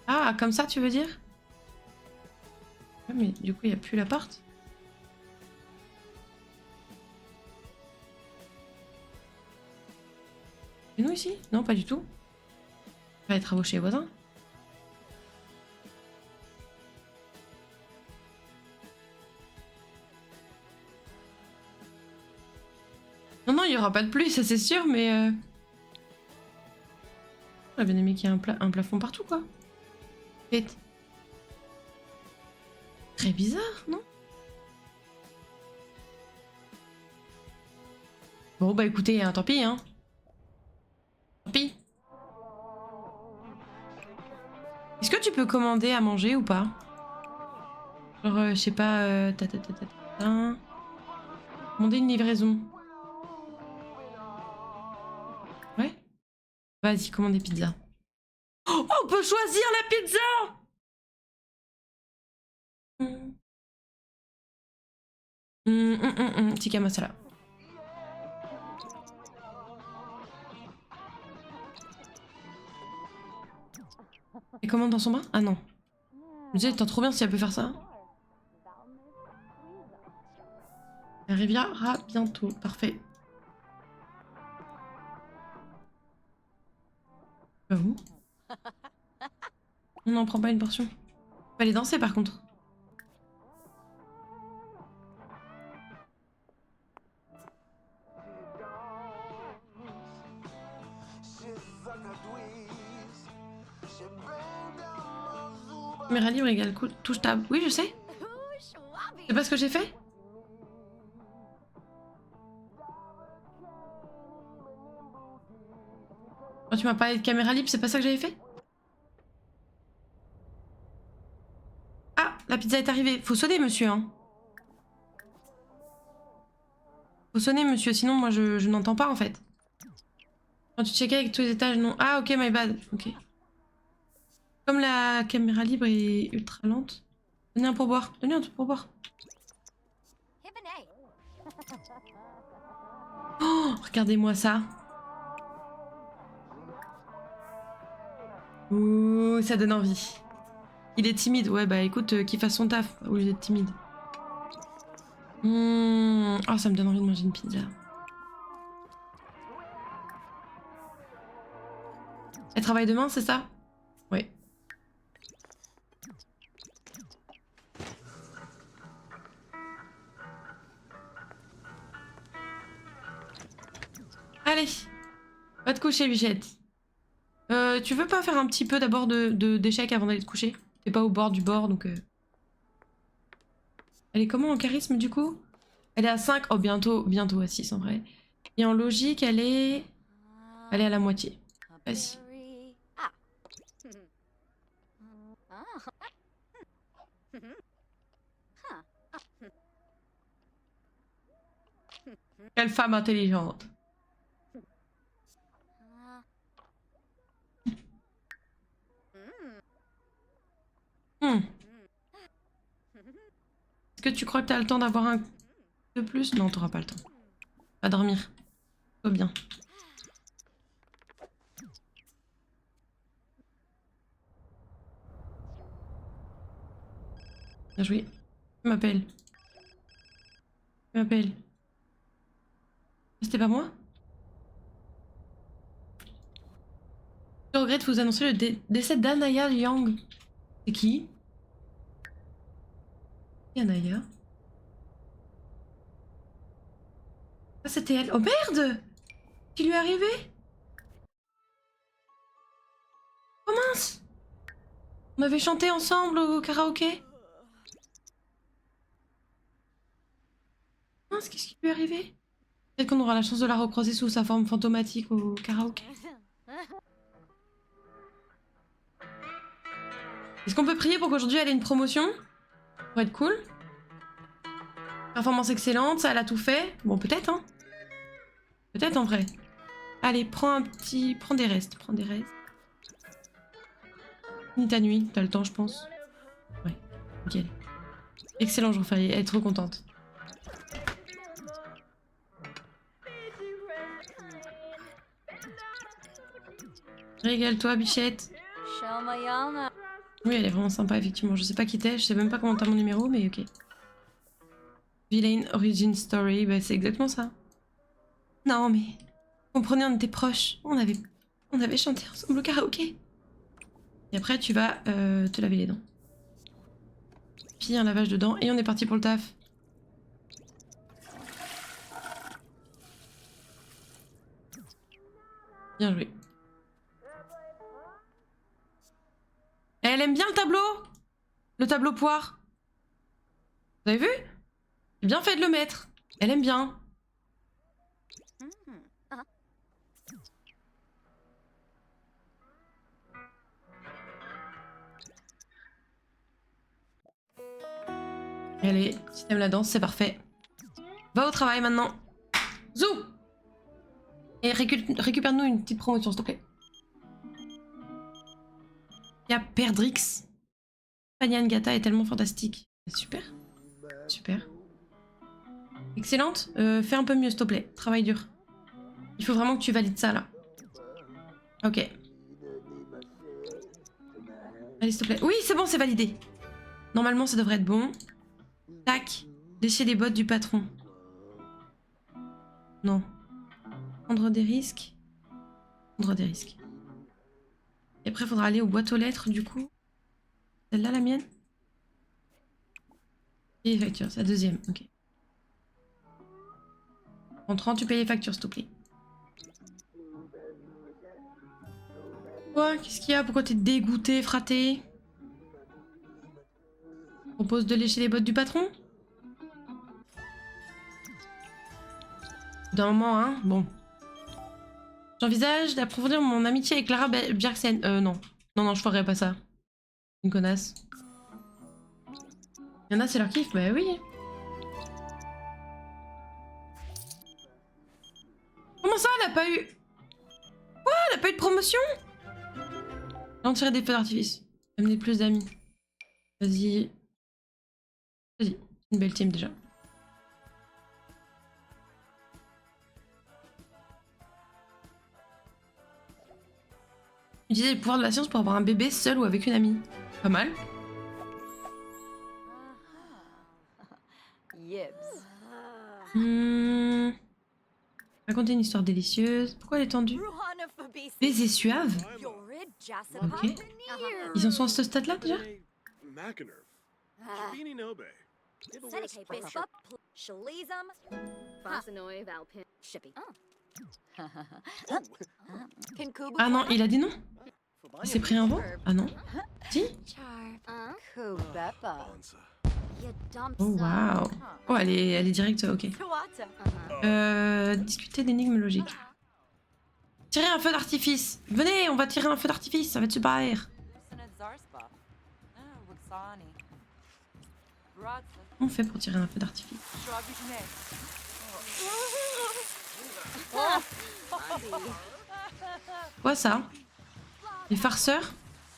Ah, comme ça, tu veux dire? Ouais, mais du coup, il n'y a plus l'appart. Et nous ici? Non, pas du tout. On va les travaux chez les voisins. Non, non, il n'y aura pas de pluie, ça c'est sûr, mais... J'aurais bien aimé qu'il y ait un plafond partout, quoi. Et... Très bizarre, non? Bon, bah écoutez, hein, tant pis, hein. Tant pis. Est-ce que tu peux commander à manger ou pas? Genre, je sais pas... Commander une livraison. Ouais? Vas-y, commande des pizzas. Oh, on peut choisir la pizza! Tikka masala. Et commande dans son bain? Ah non. Je me disais, t'as trop bien si elle peut faire ça. Elle reviendra bientôt. Parfait. Bah où? On n'en prend pas une portion. Faut aller danser par contre. Caméra libre égale touche table. Oui, je sais. C'est pas ce que j'ai fait? Quand tu m'as parlé de caméra libre, c'est pas ça que j'avais fait? Ah, la pizza est arrivée. Faut sonner, monsieur, hein. Faut sonner, monsieur, sinon moi je n'entends pas en fait. Quand tu checkais avec tous les étages, non. Ah, ok, my bad. Ok. Comme la caméra libre est ultra lente. Donnez un pourboire. Donnez un pourboire. Oh, regardez-moi ça. Ouh, ça donne envie. Il est timide. Ouais, bah écoute, qu'il fasse son taf au lieu d'être timide. Oh, ça me donne envie de manger une pizza. Elle travaille demain, c'est ça? Ouais. Allez, va te coucher, Bichette. Tu veux pas faire un petit peu d'abord d'échecs avant d'aller te coucher? T'es pas au bord du bord, donc... Elle est comment en charisme, du coup? Elle est à 5. Oh, bientôt à 6, en vrai. Et en logique, elle est à la moitié. Vas-y. Quelle femme intelligente. Est-ce que tu crois que t'as le temps d'avoir un de plus? Non, t'auras pas le temps. Va dormir. Tout bien. Bien joué. Tu m'appelles. Tu m'appelles. C'était pas moi? Je regrette de vous annoncer le décès d'Anaya Yang. C'est qui? Et Anaya? Ah, c'était elle. Oh merde! Qu'est-ce qui lui est arrivé? Oh mince! On avait chanté ensemble au karaoké. Mince, qu'est-ce qui lui est arrivé? Peut-être qu'on aura la chance de la recroiser sous sa forme fantomatique au karaoké. Est-ce qu'on peut prier pour qu'aujourd'hui elle ait une promotion? Pour être cool. Performance excellente, ça elle a tout fait. Bon, peut-être, hein. Peut-être en vrai. Allez, prends des restes. Prends des restes. Ni ta nuit, t'as le temps, je pense. Ouais, nickel. Excellent jour férié, elle est trop contente. Régale-toi, bichette. Oui, elle est vraiment sympa, effectivement. Je sais pas qui t'es, je sais même pas comment t'as mon numéro, mais ok. Villain Origin Story, bah c'est exactement ça. Non, mais... Comprenez, on était proches. On avait chanté ensemble au karaoké. Et après, tu vas te laver les dents. Puis un lavage de dents, et on est parti pour le taf. Bien joué. Elle aime bien le tableau. Le tableau poire. Vous avez vu? J'ai bien fait de le mettre. Elle aime bien. Allez, si t'aimes la danse, c'est parfait. Va au travail maintenant. Zou! Et récupère-nous une petite promotion, s'il te plaît. Il y a Perdrix. Fanyan Gata est tellement fantastique. Super. Super. Excellente. Fais un peu mieux, s'il te plaît. Travail dur. Il faut vraiment que tu valides ça, là. Ok. Allez, s'il te plaît. Oui, c'est bon, c'est validé. Normalement, ça devrait être bon. Tac. Lécher les bottes du patron. Non. Prendre des risques. Prendre des risques. Et après, il faudra aller aux boîtes aux lettres, du coup. Celle-là, la mienne? Et les factures, c'est la deuxième, ok. En 30, tu payes les factures, s'il te plaît. Quoi? Qu'est-ce qu'il y a? Pourquoi t'es dégoûté, fraté? Propose de lécher les bottes du patron. D'un moment, hein. Bon. J'envisage d'approfondir mon amitié avec Clara Bjergsen. Non. Non, je ferais pas ça. Une connasse. Il y en a, c'est leur kiff. Bah oui. Comment ça, elle a pas eu... Quoi? Elle a pas eu de promotion? J'en tirer des feux d'artifice. Amener plus d'amis. Vas-y. Vas-y. Une belle team déjà. Utiliser les pouvoirs de la science pour avoir un bébé seul ou avec une amie. Pas mal. Raconter une histoire délicieuse. Pourquoi elle est tendue? Baiser suave. Ok. Ils en sont à ce stade-là déjà? Ah non, il a dit non? Il s'est pris un vent? Ah non? Si? Oh waouh. Oh, elle est directe, ok. Discuter d'énigmes logiques. Tirer un feu d'artifice. Venez, on va tirer un feu d'artifice, ça va être super. Comment on fait pour tirer un feu d'artifice? Quoi ça? Les farceurs?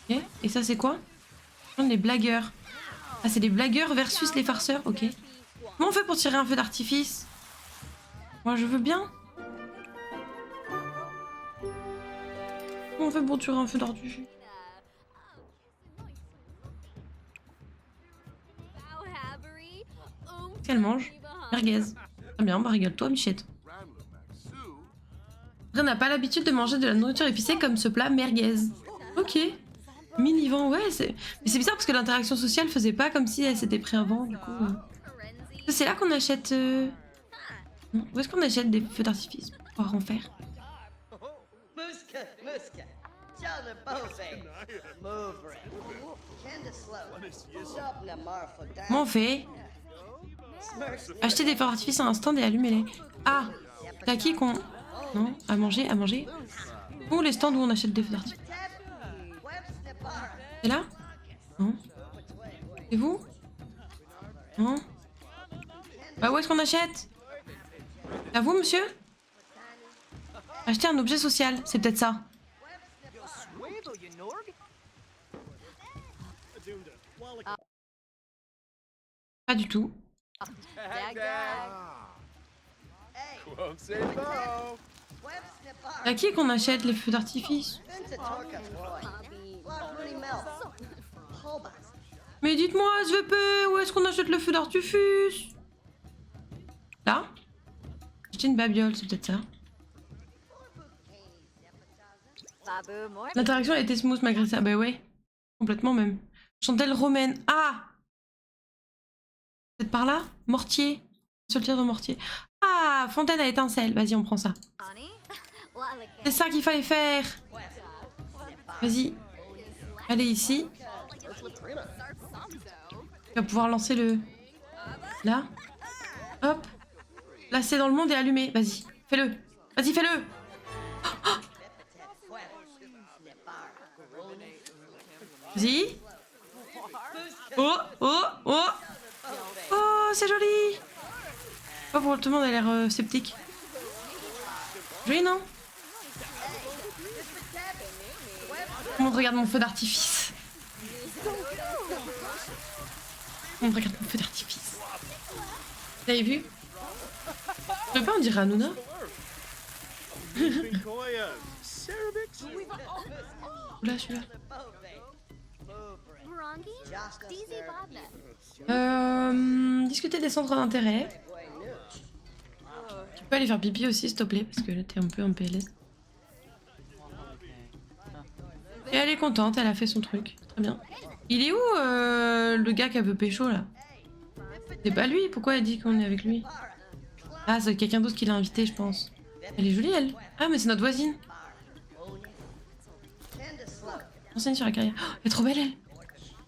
Ok. Et ça c'est quoi? Les blagueurs. Ah, c'est les blagueurs versus les farceurs, ok. Comment on fait pour tirer un feu d'artifice? Moi je veux bien. Comment on fait pour tirer un feu d'artifice? Qu'est-ce qu'elle mange? Merguez. Très bien, bah régale-toi, Michette. Après, n'a pas l'habitude de manger de la nourriture épicée comme ce plat merguez. Ok. Mini-vent, ouais. Mais c'est bizarre parce que l'interaction sociale faisait pas comme si elle s'était pris un vent, du coup. C'est là qu'on achète... Non. Où est-ce qu'on achète des feux d'artifice pour pouvoir en faire? Comment on fait? Acheter des feux d'artifice à un stand et allumer-les. Ah! T'as qui qu'on... Non? À manger? À manger? Où les stands où on achète des feux d'artifice? C'est là? Non? C'est vous? Non? Bah où est-ce qu'on achète? À vous, monsieur? Acheter un objet social, c'est peut-être ça. Pas du tout. À qui qu'on achète les feux d'artifice? Mais dites-moi, SVP, où est-ce qu'on achète le feu d'artifice? Là? Acheter une babiole, c'est peut-être ça. L'interaction a été smooth malgré ça. Bah ouais, complètement même. Chandelle romaine. Ah! Peut-être par là? Mortier. Seul tir de mortier. Ah! Fontaine à étincelle. Vas-y, on prend ça. C'est ça qu'il fallait faire. Vas-y. Allez ici. Tu vas pouvoir lancer le... Là. Hop. Là, c'est dans le monde et allumé. Vas-y. Fais-le. Vas-y, fais-le. Oh, vas-y. Oh, oh, oh. Oh, c'est joli. Oh, pour tout le monde a l'air sceptique. Joli, non? Tout le monde regarde mon feu d'artifice. Tout le monde regarde mon feu d'artifice. Vous avez vu? Je veux pas, on dirait Hanouna. Là, celui-là. Discuter des centres d'intérêt. Tu peux aller faire pipi aussi, s'il te plaît, parce que là, t'es un peu en PLS. Et elle est contente, elle a fait son truc. Très bien. Il est où le gars qui veut pécho là? C'est pas lui, pourquoi elle dit qu'on est avec lui? Ah, c'est quelqu'un d'autre qui l'a invité, je pense. Elle est jolie, elle. Ah, mais c'est notre voisine. Enseigne sur la carrière. Oh, elle est trop belle, elle.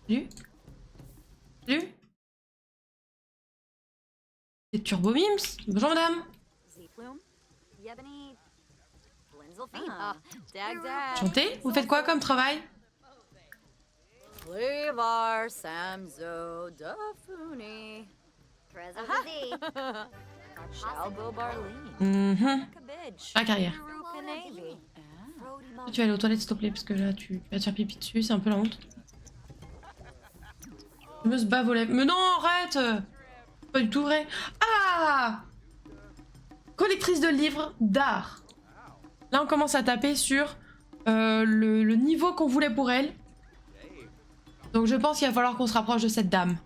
Salut. Salut. C'est Turbo Mims. Bonjour madame. Zeeploom? Yebony? Blinzelfina? Dag dag. Chantez. Vous faites quoi comme travail? Levar Samzo Dafuni. Shalbo Barley. Cabbage. La carrière. Navy. Tu vas aller aux toilettes s'il te plaît parce que là tu vas te faire pipi dessus, c'est un peu la honte. Je me se bave aux lèvres. Mais non, arrête! Pas du tout vrai. Ah! Collectrice de livres d'art. Là on commence à taper sur le niveau qu'on voulait pour elle. Donc je pense qu'il va falloir qu'on se rapproche de cette dame.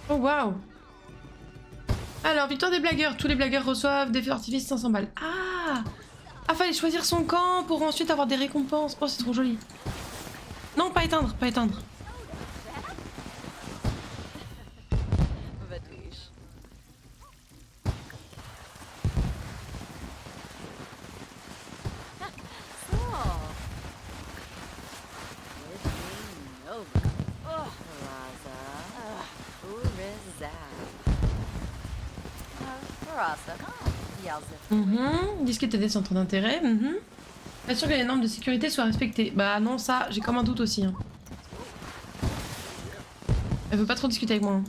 Oh waouh! Alors, victoire des blagueurs. Tous les blagueurs reçoivent des feux d'artifice 500 balles. Ah! Ah, fallait choisir son camp pour ensuite avoir des récompenses. Oh, c'est trop joli. Non, pas éteindre, pas éteindre. Discuter des centres d'intérêt. Pas sûr que les normes de sécurité soient respectées. Bah non, ça, j'ai comme un doute aussi. Hein. Elle veut pas trop discuter avec moi. Hein.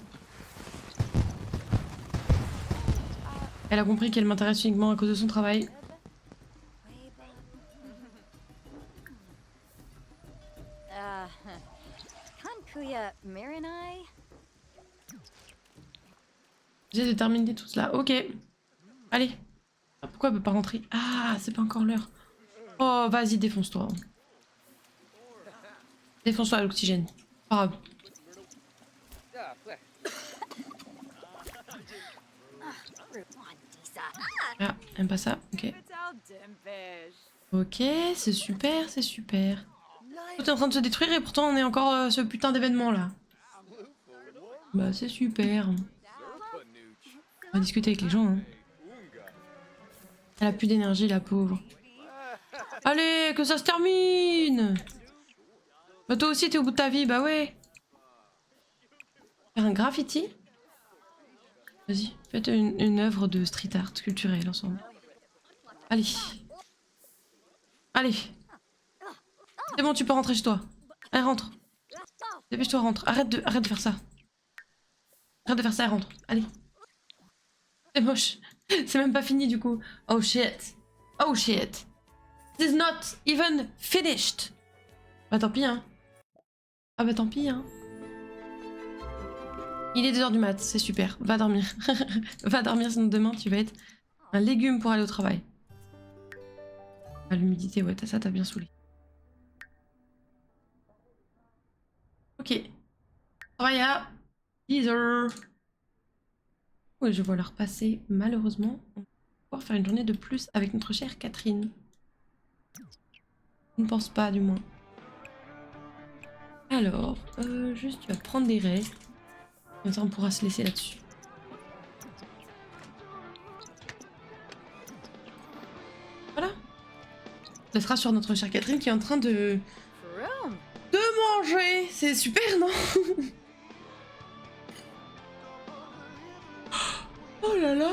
Elle a compris qu'elle m'intéresse uniquement à cause de son travail. J'ai déterminé tout cela. Ok. Allez. Pourquoi elle peut pas rentrer? Ah, c'est pas encore l'heure. Oh, vas-y, défonce-toi. Défonce-toi à l'oxygène. Pas grave. Ah, aime pas ça. Ok. Ok, c'est super, c'est super. Tout est en train de se détruire et pourtant on est encore ce putain d'événement là. Bah, c'est super. On va discuter avec les gens, hein. Elle a plus d'énergie, la pauvre. Allez, que ça se termine! Bah toi aussi, t'es au bout de ta vie, bah ouais. Faire un graffiti? Vas-y, faites une œuvre de street art culturelle ensemble. Allez. Allez. C'est bon, tu peux rentrer chez toi. Allez, rentre. Dépêche-toi, rentre. Arrête de faire ça. Arrête de faire ça, rentre. Allez. C'est moche. C'est même pas fini du coup. Oh shit. Oh shit. This is not even finished. Bah tant pis hein. Ah bah tant pis hein. Il est 2 h du mat, c'est super. Va dormir. Va dormir sinon demain tu vas être un légume pour aller au travail. Ah, l'humidité, ouais, ça t'a bien saoulé. Ok. Travail à 10 h. Oui, je vois leur passer, malheureusement. On va pouvoir faire une journée de plus avec notre chère Catherine. Je ne pense pas, du moins. Alors, juste, tu vas prendre des restes. Comme ça, on pourra se laisser là-dessus. Voilà. Ça sera sur notre chère Catherine qui est en train de manger. C'est super, non? Oh là là.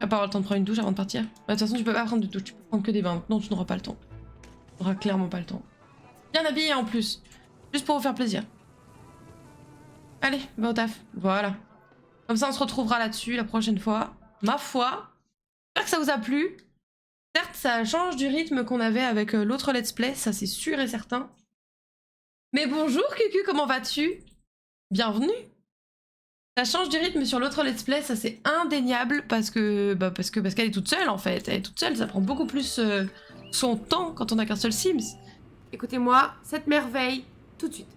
On va pas avoir le temps de prendre une douche avant de partir. Bah, de toute façon, tu peux pas prendre de douche, tu peux prendre que des bains. Non, tu n'auras pas le temps. Tu n'auras clairement pas le temps. Bien habillé en plus. Juste pour vous faire plaisir. Allez, va au taf. Voilà. Comme ça, on se retrouvera là-dessus la prochaine fois. Ma foi. J'espère que ça vous a plu. Certes, ça change du rythme qu'on avait avec l'autre let's play, ça c'est sûr et certain. Mais bonjour Cucu, comment vas-tu? Bienvenue. Ça change du rythme sur l'autre let's play, ça c'est indéniable parce que parce qu'elle est toute seule en fait. Elle est toute seule, ça prend beaucoup plus son temps quand on a qu'un seul Sims. Écoutez-moi, cette merveille, tout de suite.